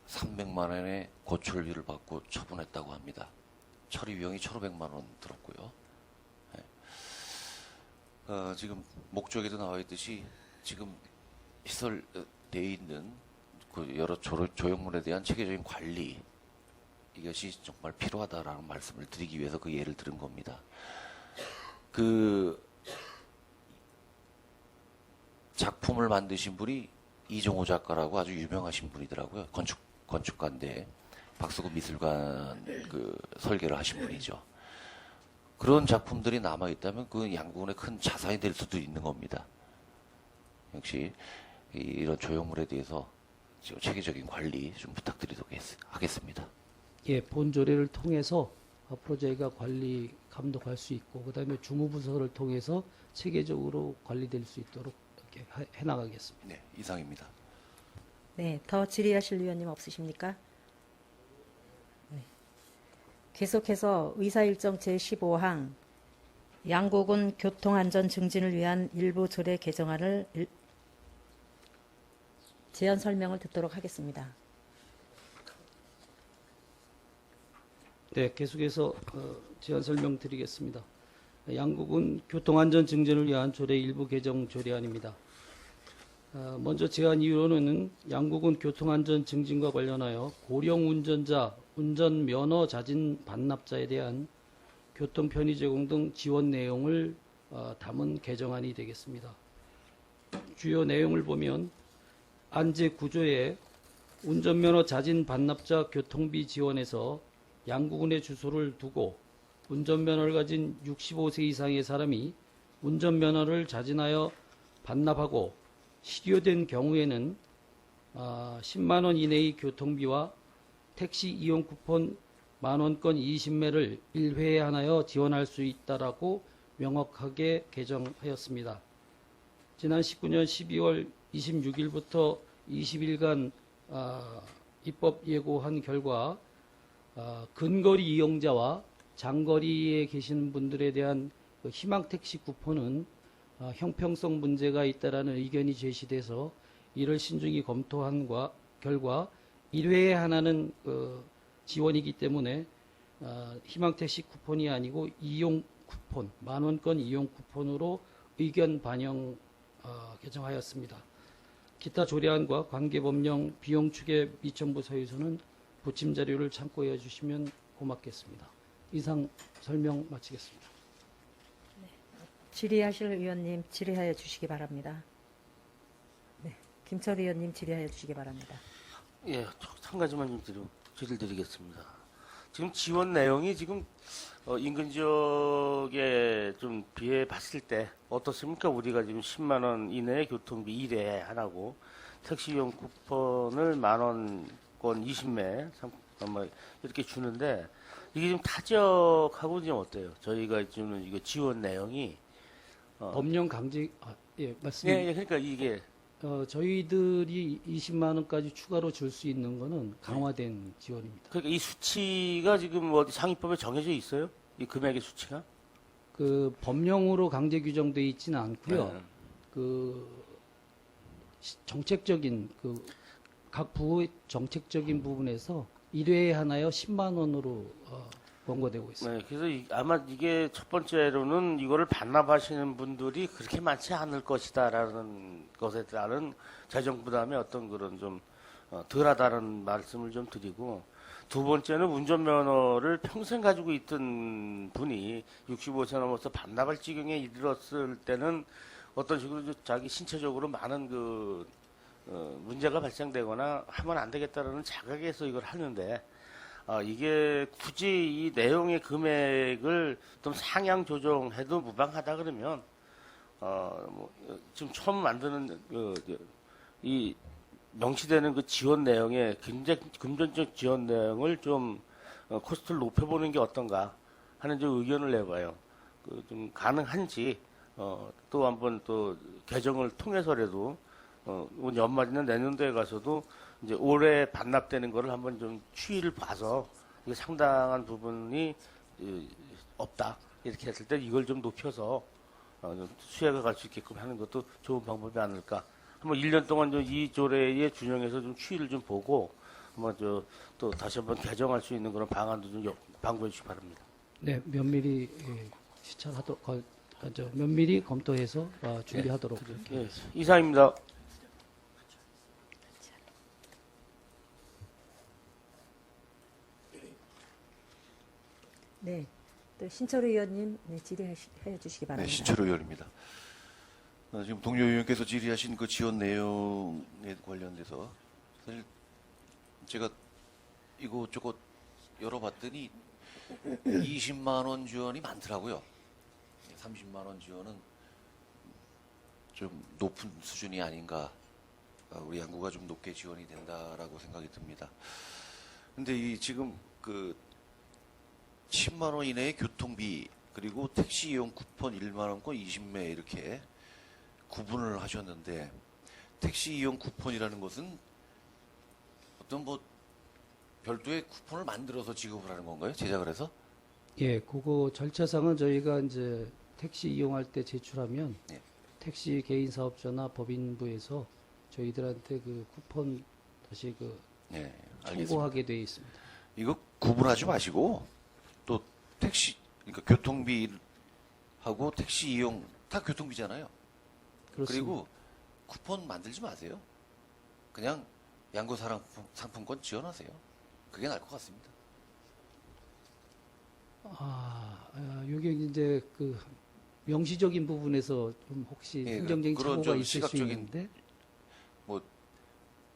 300만 원의 고철비를 받고 처분했다고 합니다. 처리 비용이 1,500만 원 들었고요. 네. 지금 목적에도 나와 있듯이 지금 시설되어 있는 그 여러 조형물에 대한 체계적인 관리 이것이 정말 필요하다라는 말씀을 드리기 위해서 그 예를 들은 겁니다. 그 작품을 만드신 분이 이종호 작가라고 아주 유명하신 분이더라고요. 건축가인데 박수구 미술관 그 설계를 하신 분이죠. 그런 작품들이 남아 있다면 그 양구군의 큰 자산이 될 수도 있는 겁니다. 역시 이런 조형물에 대해서 체계적인 관리 좀 부탁드리도록 하겠습니다. 예, 본 조례를 통해서 앞으로 저희가 관리 감독할 수 있고 그다음에 주무부서를 통해서 체계적으로 관리될 수 있도록 이렇게 해나가겠습니다. 네, 이상입니다. 네, 더 질의하실 위원님 없으십니까? 네. 계속해서 의사일정 제15항 양구군 교통안전 증진을 위한 일부 조례 개정안을 제안 설명을 듣도록 하겠습니다. 네, 계속해서 제안 설명드리겠습니다. 양구군 교통안전 증진을 위한 조례 일부 개정 조례안입니다. 먼저 제안 이유로는 양구군 교통안전 증진과 관련하여 고령 운전자, 운전면허 자진 반납자에 대한 교통 편의 제공 등 지원 내용을 담은 개정안이 되겠습니다. 주요 내용을 보면 안제 구조에 운전면허 자진 반납자 교통비 지원에서 양구군의 주소를 두고 운전면허를 가진 65세 이상의 사람이 운전면허를 자진하여 반납하고 실효된 경우에는 10만 원 이내의 교통비와 택시 이용 쿠폰 만원권 20매를 1회에 하나여 지원할 수 있다라고 명확하게 개정하였습니다. 지난 19년 12월 26일부터 20일간 입법 예고한 결과 근거리 이용자와 장거리에 계신 분들에 대한 희망택시 쿠폰은 형평성 문제가 있다라는 의견이 제시돼서 이를 신중히 검토한 결과 1회에 하나는 지원이기 때문에 희망택시 쿠폰이 아니고 이용 쿠폰, 만원권 이용 쿠폰으로 의견 반영 개정하였습니다. 기타 조례안과 관계법령 비용 추계 미천부 서유서는 부침 자료를 참고해 주시면 고맙겠습니다. 이상 설명 마치겠습니다. 질의하실 의원님 질의하여 주시기 바랍니다. 네, 김철 의원님 질의하여 주시기 바랍니다. 예, 한 가지만 좀 질의를 드리겠습니다. 지금 지원 내용이 지금 인근 지역에 좀 비해 봤을 때 어떻습니까? 우리가 지금 10만 원 이내의 교통비 1회 하나고 택시 이용 쿠폰을 만원권 20매 이렇게 주는데 이게 좀 타 지역하고 좀 어때요? 저희가 주는 이거 지원 내용이 법령 강제 예 맞습니다. 예, 그러니까 이게 저희들이 20만 원까지 추가로 줄 수 있는 거는 강화된 지원입니다. 그러니까 이 수치가 지금 어디 상위법에 정해져 있어요? 이 금액의 수치가? 그 법령으로 강제 규정되어 있지는 않고요. 그 정책적인 그 각 부의 정책적인 부분에서 1회에 하나요 10만 원으로 권고되고 있습니다. 네, 그래서 아마 이게 첫 번째로는 이거를 반납하시는 분들이 그렇게 많지 않을 것이다라는 것에 따른 재정 부담의 어떤 그런 좀 덜하다는 말씀을 좀 드리고, 두 번째는 운전면허를 평생 가지고 있던 분이 65세 넘어서 반납할 지경에 이르렀을 때는 어떤 식으로 자기 신체적으로 많은 문제가 발생되거나 하면 안 되겠다라는 자각에서 이걸 하는데, 이게 굳이 이 내용의 금액을 좀 상향 조정해도 무방하다 그러면, 지금 처음 만드는 이 명시되는 그 지원 내용의 금전적 지원 내용을 좀 코스트를 높여보는 게 어떤가 하는 좀 의견을 내봐요. 좀 가능한지 또 한번 또 개정을 통해서라도 연말이나 내년도에 가서도 이제 올해 반납되는 거를 한번 좀 추이를 봐서 이게 상당한 부분이 없다 이렇게 했을 때 이걸 좀 높여서 수혜가 갈 수 있게끔 하는 것도 좋은 방법이 아닐까. 한번 1년 동안 이 조례에 준용해서 좀 추이를 좀 보고 한번 또 다시 한번 개정할 수 있는 그런 방안도 좀 방구해 주시기 바랍니다. 네, 면밀히 시찰하도록 면밀히 검토해서 준비하도록 그렇게 하겠습니다. 이상입니다. 네. 또 신철우 의원님 질의해 주시기 네, 바랍니다. 신철우 의원입니다. 지금 동료 의원께서 질의하신 그 지원 내용에 관련돼서 사실 제가 이것저것 열어봤더니 20만 원 지원이 많더라고요. 30만 원 지원은 좀 높은 수준이 아닌가. 우리 양구가 좀 높게 지원이 된다라고 생각이 듭니다. 근데 이 지금 10만 원 이내의 교통비 그리고 택시 이용 쿠폰 1만 원권 20매 이렇게 구분을 하셨는데, 택시 이용 쿠폰이라는 것은 어떤 별도의 쿠폰을 만들어서 지급을 하는 건가요? 제작을 해서? 예, 그거 절차상은 저희가 이제 택시 이용할 때 제출하면 예. 택시 개인 사업자나 법인부에서 저희들한테 그 쿠폰 다시 네, 청구하게 되어 있습니다. 이거 구분하지 마시고 또 택시 그러니까 교통비하고 택시 이용 다 교통비잖아요. 그렇습니다. 그리고 쿠폰 만들지 마세요. 그냥 양구 상품권 지원하세요. 그게 나을 것 같습니다. 이게 이제 명시적인 부분에서 좀 혹시 예, 행정적인 그런 착오가 좀 있을 수 시각적인 있는데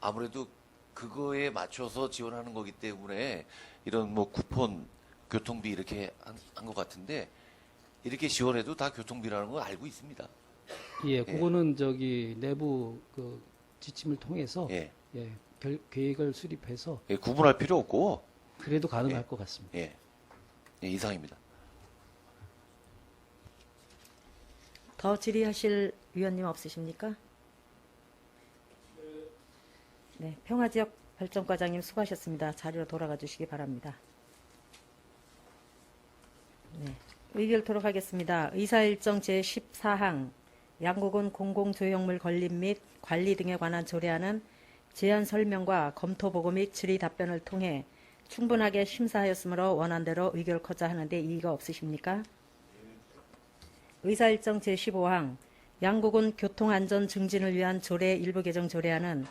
아무래도 그거에 맞춰서 지원하는 거기 때문에 이런 쿠폰, 교통비 이렇게 한 것 같은데, 이렇게 지원해도 다 교통비라는 걸 알고 있습니다. 예, 그거는 내부 지침을 통해서 예. 계획을 수립해서 구분할 필요 없고 그래도 가능할 것 같습니다. 예, 이상입니다. 더 질의하실 위원님 없으십니까? 네, 평화지역 발전과장님 수고하셨습니다. 자리로 돌아가 주시기 바랍니다. 네, 의결토록 하겠습니다. 의사일정 제14항 양국은 공공조형물 건립 및 관리 등에 관한 조례안은 제안 설명과 검토 보고 및 질의 답변을 통해 충분하게 심사하였으므로 원안대로 의결코자 하는데 이의가 없으십니까? 의사일정 제15항 양국은 교통안전 증진을 위한 조례 일부 개정 조례안은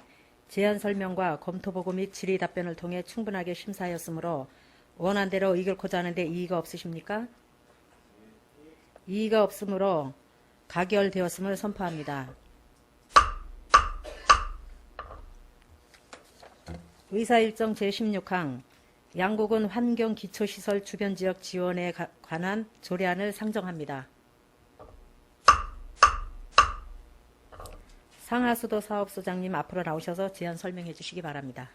제안 설명과 검토 보고 및 질의 답변을 통해 충분하게 심사하였으므로 원안대로 의결코자 하는데 이의가 없으십니까? 이의가 없으므로 가결되었음을 선포합니다. 의사일정 제16항 양국은 환경기초시설 주변지역 지원에 관한 조례안을 상정합니다. 상하수도 사업소장님 앞으로 나오셔서 제안 설명해 주시기 바랍니다.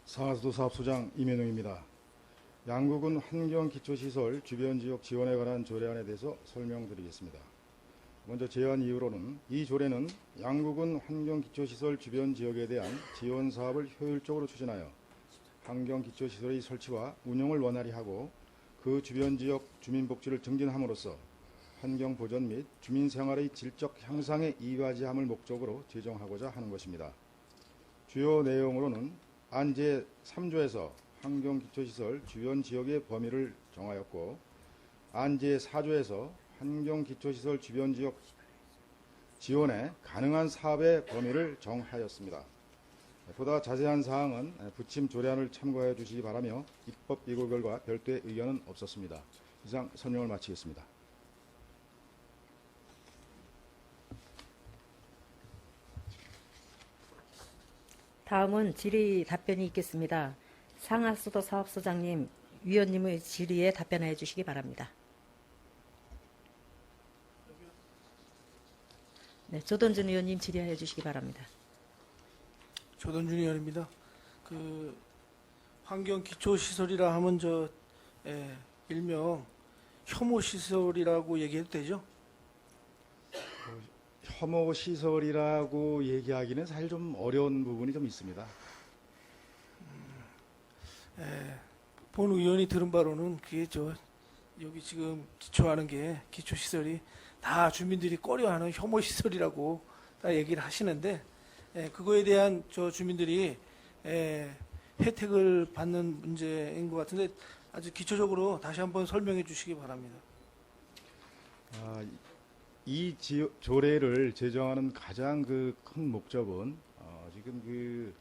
상하수도 사업소장 이면웅입니다. 양국은 환경기초시설 주변지역 지원에 관한 조례안에 대해서 설명드리겠습니다. 먼저 제안 이유로는 이 조례는 양국은 환경기초시설 주변지역에 대한 지원 사업을 효율적으로 추진하여 환경기초시설의 설치와 운영을 원활히 하고 그 주변지역 주민복지를 증진함으로써 환경 보전 및 주민 생활의 질적 향상에 이바지함을 목적으로 제정하고자 하는 것입니다. 주요 내용으로는 안제 3조에서 환경기초시설 주변 지역의 범위를 정하였고, 안제 4조에서 환경기초시설 주변 지역 지원에 가능한 사업의 범위를 정하였습니다. 보다 자세한 사항은 부침 조례안을 참고해 주시기 바라며 입법 예고 결과 별도의 의견은 없었습니다. 이상 설명을 마치겠습니다. 다음은 질의 답변이 있겠습니다. 상하수도 사업소장님, 위원님의 질의에 답변해 주시기 바랍니다. 네, 조던준 의원님 질의해 주시기 바랍니다. 조던준 의원입니다. 환경기초시설이라 하면 일명 혐오시설이라고 얘기해도 되죠? 혐오 시설이라고 얘기하기는 사실 좀 어려운 부분이 좀 있습니다. 본 의원이 들은 바로는 그게 여기 지금 기초하는 게 기초시설이 다 주민들이 꺼려하는 혐오시설이라고 다 얘기를 하시는데, 그거에 대한 주민들이 혜택을 받는 문제인 것 같은데 아주 기초적으로 다시 한번 설명해 주시기 바랍니다. 이 조례를 제정하는 가장 큰 목적은 지금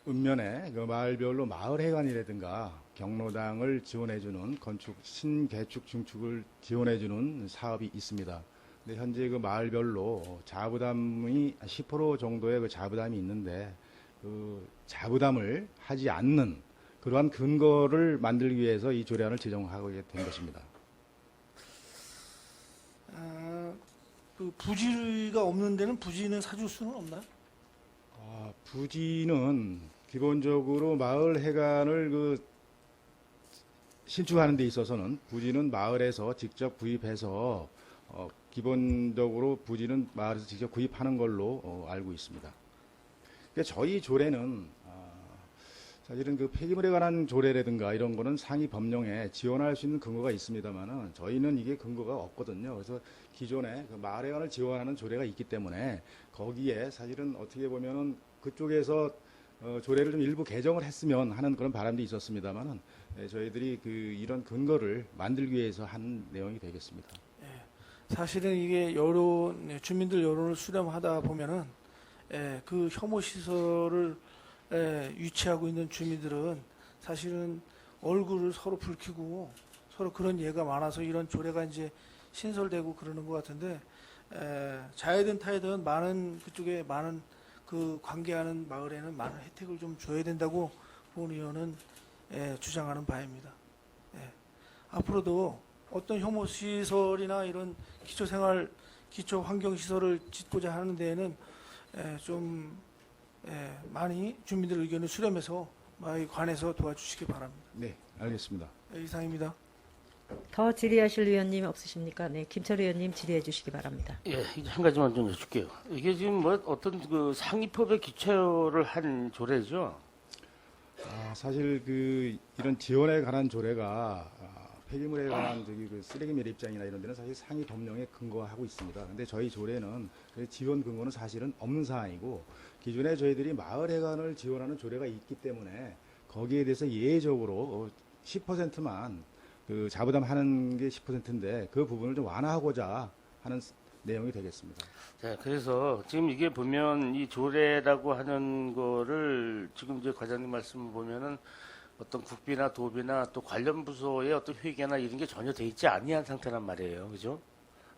읍면에 마을별로 마을회관이라든가 경로당을 지원해주는 건축 신개축 증축을 지원해주는 사업이 있습니다. 근데 현재 마을별로 자부담이 10% 정도의 자부담이 있는데 자부담을 하지 않는 그러한 근거를 만들기 위해서 이 조례안을 제정하게 된 것입니다. 부지가 없는 데는 부지는 사줄 수는 없나요? 부지는 기본적으로 마을 회관을 신축하는 데 있어서는 부지는 마을에서 직접 구입해서 기본적으로 부지는 마을에서 직접 구입하는 걸로 알고 있습니다. 그러니까 저희 조례는 사실은 폐기물에 관한 조례라든가 이런 거는 상위 법령에 지원할 수 있는 근거가 있습니다만은 저희는 이게 근거가 없거든요. 그래서 기존에 마을 회관을 지원하는 조례가 있기 때문에 거기에 사실은 어떻게 보면은 그쪽에서 조례를 좀 일부 개정을 했으면 하는 그런 바람도 있었습니다만은 저희들이 이런 근거를 만들기 위해서 한 내용이 되겠습니다. 사실은 이게 주민들 여론을 수렴하다 보면은 그 혐오 시설을 유치하고 있는 주민들은 사실은 얼굴을 서로 붉히고 서로 그런 예가 많아서 이런 조례가 이제 신설되고 그러는 것 같은데, 자해든 타해든 그쪽에 많은 관계하는 마을에는 많은 혜택을 좀 줘야 된다고 본 의원은 주장하는 바입니다. 앞으로도 어떤 혐오 시설이나 이런 기초 환경 시설을 짓고자 하는 데에는 좀 많이 주민들 의견을 수렴해서 관해서 도와주시기 바랍니다. 네, 알겠습니다. 이상입니다. 더 질의하실 의원님 없으십니까? 네, 김철 의원님 질의해 주시기 바랍니다. 예, 한 가지만 좀 여쭐게요. 이게 지금 어떤 상위법에 기초를 한 조례죠? 사실 이런 지원에 관한 조례가 폐기물에 관한 쓰레기 매립장이나 이런 데는 사실 상위 법령에 근거하고 있습니다. 근데 저희 조례는 지원 근거는 사실은 없는 사항이고, 기존에 저희들이 마을 회관을 지원하는 조례가 있기 때문에 거기에 대해서 예외적으로 10%만 자부담 하는 게 10%인데 그 부분을 좀 완화하고자 하는 내용이 되겠습니다. 자, 그래서 지금 이게 보면 이 조례라고 하는 거를 지금 이제 과장님 말씀을 보면은 어떤 국비나 도비나 또 관련 부서의 어떤 회계나 이런 게 전혀 돼 있지 아니한 상태란 말이에요. 그죠?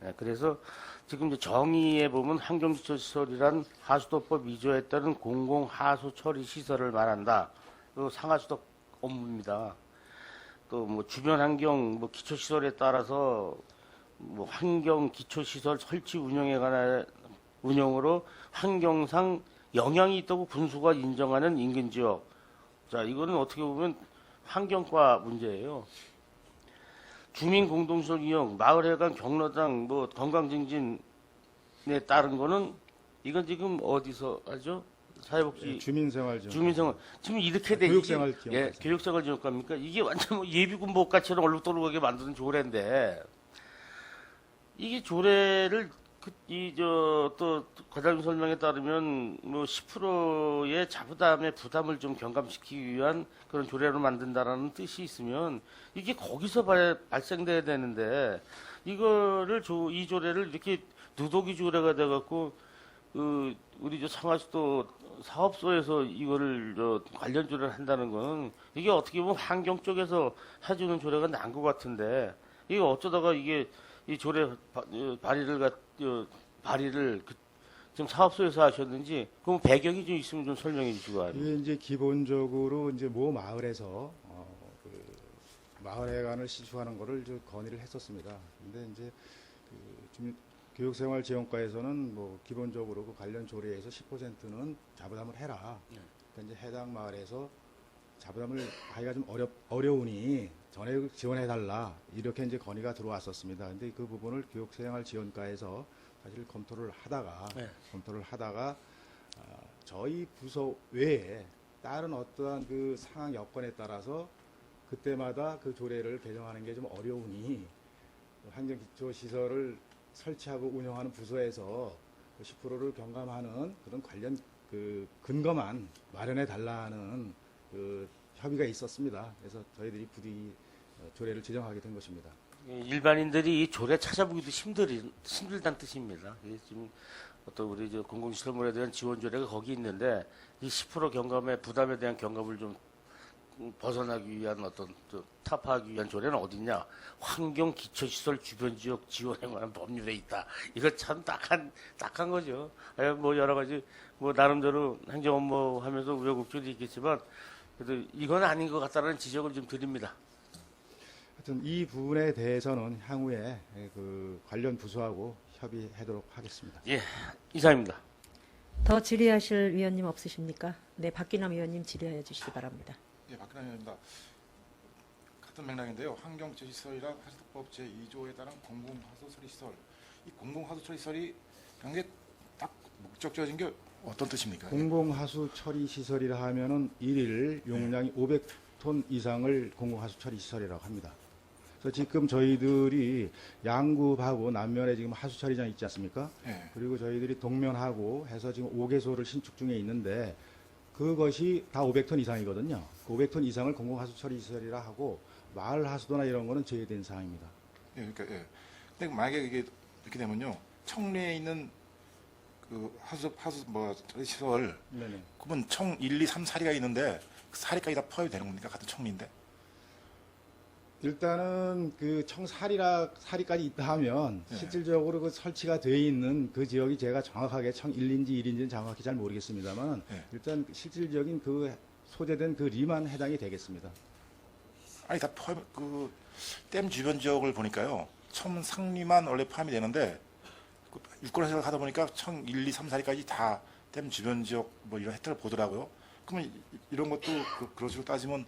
네, 그래서 지금 이제 정의에 보면 환경기초시설이란 하수도법 2조에 따른 공공하수 처리 시설을 말한다. 그 상하수도 업무입니다. 또 주변 환경 기초시설에 따라서 환경 기초시설 설치 운영에 관한 운영으로 환경상 영향이 있다고 군수가 인정하는 인근지역. 자, 이거는 어떻게 보면 환경과 문제예요. 주민 공동시설 이용, 마을회관, 경로당, 건강증진에 따른 거는 이건 지금 어디서 하죠? 사회복지 주민생활지원. 주민생활 지금 이렇게 돼 교육생활지원과에서. 예, 교육생활지원과입니까? 이게 완전 뭐 예비군복과처럼 얼룩덜룩하게 만드는 조례인데 이게 조례를 또 과장님 설명에 따르면 뭐 10%의 자부담의 부담을 좀 경감시키기 위한 그런 조례로 만든다라는 뜻이 있으면 이게 거기서 발생돼야 되는데 이거를 이 조례를 이렇게 누더기 조례가 돼갖고 우리 상하수도 사업소에서 이거를 관련 조례를 한다는 건 이게 어떻게 보면 환경 쪽에서 해주는 조례가 난 것 같은데 이게 어쩌다가 이게 이 조례 발의를 지금 사업소에서 하셨는지 그럼 배경이 좀 있으면 좀 설명해 주시고 하죠. 이게 이제 기본적으로 이제 모 마을에서 마을회관을 신축하는 거를 좀 건의를 했었습니다. 근데 이제 교육생활지원과에서는 뭐 기본적으로 그 관련 조례에서 10%는 자부담을 해라. 그러니까 이제 해당 마을에서 자부담을 하기가 좀 어려우니 전액 지원해달라 이렇게 이제 건의가 들어왔었습니다. 근데 그 부분을 교육생활지원과에서 사실 검토를 하다가 저희 부서 외에 다른 어떠한 그 상황 여건에 따라서 그때마다 그 조례를 개정하는 게 좀 어려우니 환경기초시설을 설치하고 운영하는 부서에서 10%를 경감하는 그런 관련 그 근거만 마련해 달라는 그 협의가 있었습니다. 그래서 저희들이 부디 조례를 제정하게 된 것입니다. 일반인들이 이 조례 찾아보기도 힘들다는 뜻입니다. 지금 어떤 우리 공공시설물에 대한 지원 조례가 거기 있는데 이 10% 경감의 부담에 대한 경감을 좀 벗어나기 위한 타파하기 위한 조례는 어딨냐? 환경기초시설 주변지역 지원에 관한 법률에 있다. 이거 참 딱한 거죠. 뭐 여러 가지 뭐 나름대로 행정 업무 하면서 우여곡절이 있겠지만 그래도 이건 아닌 것 같다는 지적을 좀 드립니다. 하여튼 이 부분에 대해서는 향후에 그 관련 부서하고 협의하도록 하겠습니다. 예, 이상입니다. 더 질의하실 위원님 없으십니까? 네, 박기남 위원님 질의해 주시기 바랍니다. 예, 박근혜 의원입니다. 같은 맥락인데요. 환경기초시설이랑 하수도법 제2조에 따른 공공하수처리시설. 이 공공하수처리시설이 굉장히 딱 목적지어진 게 어떤 뜻입니까? 공공하수처리시설이라 하면은 일일 용량이 500톤 이상을 공공하수처리시설이라고 합니다. 그래서 지금 저희들이 양구하고 남면에 지금 하수처리장 있지 않습니까? 네. 그리고 저희들이 동면하고 해서 지금 5개소를 신축 중에 있는데 그것이 다 500톤 이상이거든요. 그 500톤 이상을 공공하수처리시설이라 하고 마을 하수도나 이런 거는 제외된 사항입니다. 예, 그러니까 예. 근데 만약에 이게 이렇게 되면요, 청내에 있는 그 처리시설, 네네. 그러면 청 1, 2, 3, 4리가 있는데 그 4리까지 다 포함이 되는 겁니까? 같은 청리인데? 일단은 그 사리까지 있다 하면 네. 실질적으로 그 설치가 되어 있는 그 지역이 제가 정확하게 청 1인지 1인지는 정확히 잘 모르겠습니다만 네. 일단 실질적인 그 소재된 그 리만 해당이 되겠습니다. 아니 다 포함 그 댐 주변 지역을 보니까요, 청 상리만 원래 포함이 되는데 그 육군에서 하다 보니까 청 1, 2, 3, 4리까지 다 댐 주변 지역 뭐 이런 혜택을 보더라고요. 그러면 이런 것도 그런 식으로 따지면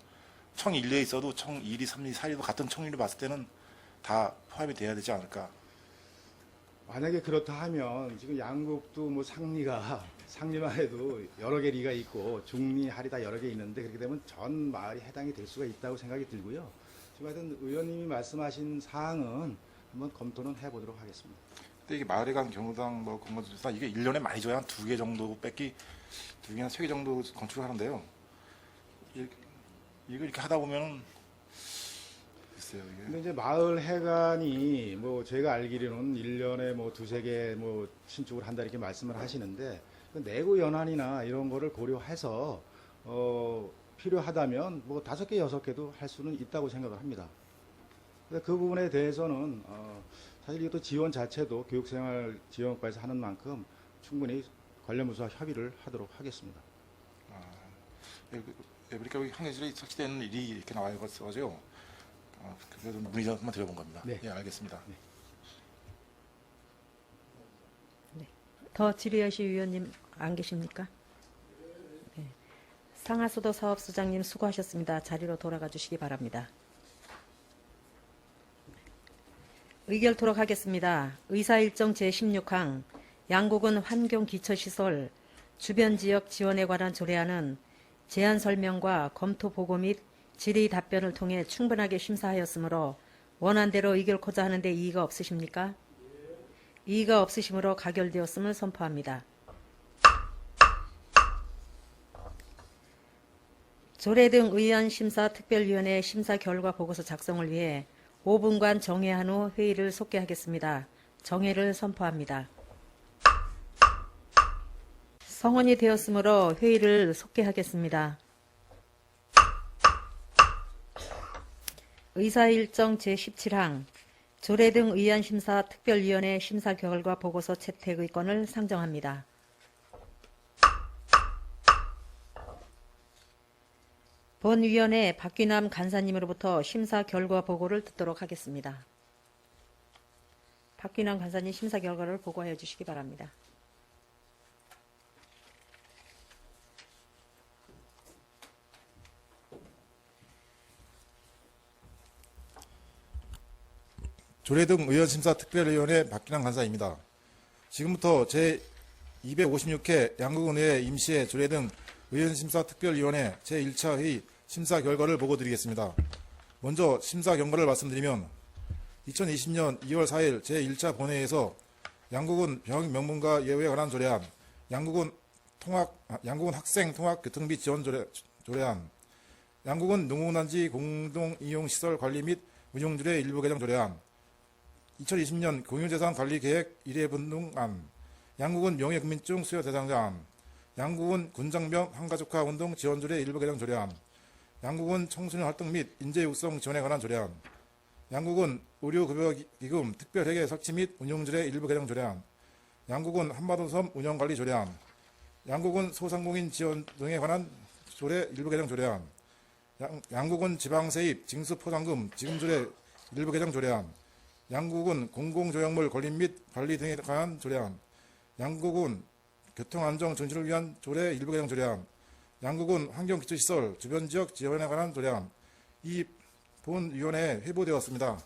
청 1리에 있어도 청 2리, 3리, 4리도 같은 청리를 봤을 때는 다 포함이 돼야 되지 않을까? 만약에 그렇다 하면 지금 양국도 뭐 상리만 해도 여러 개 리가 있고 중리, 하리 다 여러 개 있는데 그렇게 되면 전 마을이 해당이 될 수가 있다고 생각이 들고요. 지금 하여튼 의원님이 말씀하신 사항은 한번 검토는 해보도록 하겠습니다. 근데 이게 마을에 간 경로당 뭐 건물들사 이게 1년에 많이 줘야 한 2개 정도 뺏기 2개나 3개 정도 건축을 하는데요. 이거 이렇게 하다 보면은 글쎄요, 이게. 근데 이제 마을 해관이 뭐 제가 알기로는 1년에 뭐 2-3개 뭐 신축을 한다 이렇게 말씀을 하시는데 그 내구 연한이나 이런 거를 고려해서 필요하다면 뭐 5개, 6개도 할 수는 있다고 생각을 합니다. 근데 그 부분에 대해서는 사실 이것도 지원 자체도 교육생활지원과에서 하는 만큼 충분히 관련 부서와 협의를 하도록 하겠습니다. 그러니까 항해실에 설치되는 일이 이렇게 나와가지고 그래서 문의 한번 드려본 겁니다. 네. 예, 알겠습니다. 네. 네. 더 질의하실 위원님 안 계십니까? 네. 상하수도 사업소장님 수고하셨습니다. 자리로 돌아가 주시기 바랍니다. 의결토록 하겠습니다. 의사일정 제16항 양국은 환경기초시설 주변 지역 지원에 관한 조례안은 제안 설명과 검토 보고 및 질의 답변을 통해 충분하게 심사하였으므로 원안대로 의결코자 하는데 이의가 없으십니까? 이의가 없으시므로 가결되었음을 선포합니다. 조례 등 의안심사특별위원회 심사 결과 보고서 작성을 위해 5분간 정회한 후 회의를 속개하겠습니다. 정회를 선포합니다. 성원이 되었으므로 회의를 속개하겠습니다. 의사일정 제17항 조례 등 의안심사특별위원회 심사 결과 보고서 채택의 건을 상정합니다. 본위원회 박귀남 간사님으로부터 심사 결과 보고를 듣도록 하겠습니다. 박귀남 간사님 심사 결과를 보고하여 주시기 바랍니다. 조례 등 의원심사특별위원회 박기남 간사입니다. 지금부터 제256회 양국은의회 임시회 조례 등 의원심사특별위원회 제1차 회의 심사 결과를 보고 드리겠습니다. 먼저 심사 결과를 말씀드리면 2020년 2월 4일 제1차 본회의에서 양국은 병역명문과 예우에 관한 조례안, 양국은 학생 통학 교통비 지원 조례안, 양국은 농후단지 공동이용시설 관리 및 운용조례 일부 개정 조례안, 2020년 공유재산 관리 계획 1회 분동안, 양국은 명예국민증 수여 대상자안, 양국은 군장병 한가족화 운동 지원조례 일부 개정 조례안, 양국은 청소년 활동 및 인재 육성 지원에 관한 조례안, 양국은 의료급여기금 특별회계 설치 및 운용조례 일부 개정 조례안, 양국은 한반도섬 운영관리 조례안, 양국은 소상공인 지원 등에 관한 조례 일부 개정 조례안, 양국은 지방세입 징수포상금 지급조례 일부 개정 조례안, 양국은 공공조형물 건립 및 관리 등에 관한 조례안, 양국은 교통안전 전진을 위한 조례 일부 개정 조례안, 양국은 환경기초시설 주변지역 지원에 관한 조례안, 이 본위원회에 회부되었습니다.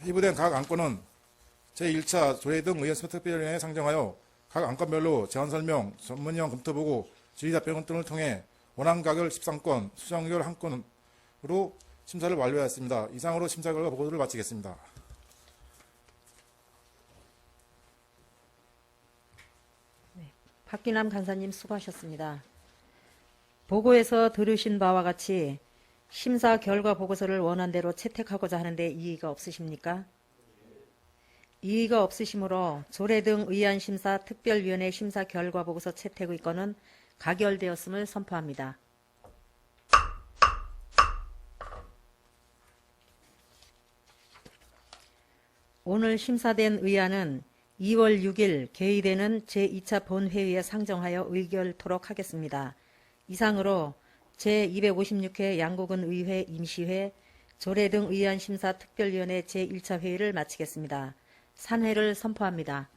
회부된 각 안건은 제1차 조례 등 의원심사특별위원회에 상정하여 각 안건별로 제안설명, 전문형 검토보고, 질의답변 등을 통해 원안가결 13건, 수정결 1건으로 심사를 완료하였습니다. 이상으로 심사 결과 보고를 마치겠습니다. 박귀남 간사님 수고하셨습니다. 보고에서 들으신 바와 같이 심사 결과 보고서를 원안대로 채택하고자 하는데 이의가 없으십니까? 이의가 없으시므로 조례 등 의안심사특별위원회 심사 결과 보고서 채택의 건은 가결되었음을 선포합니다. 오늘 심사된 의안은 2월 6일 개의되는 제2차 본회의에 상정하여 의결토록 하겠습니다. 이상으로 제256회 양국은 의회 임시회 조례 등 의안심사특별위원회 제1차 회의를 마치겠습니다. 산회를 선포합니다.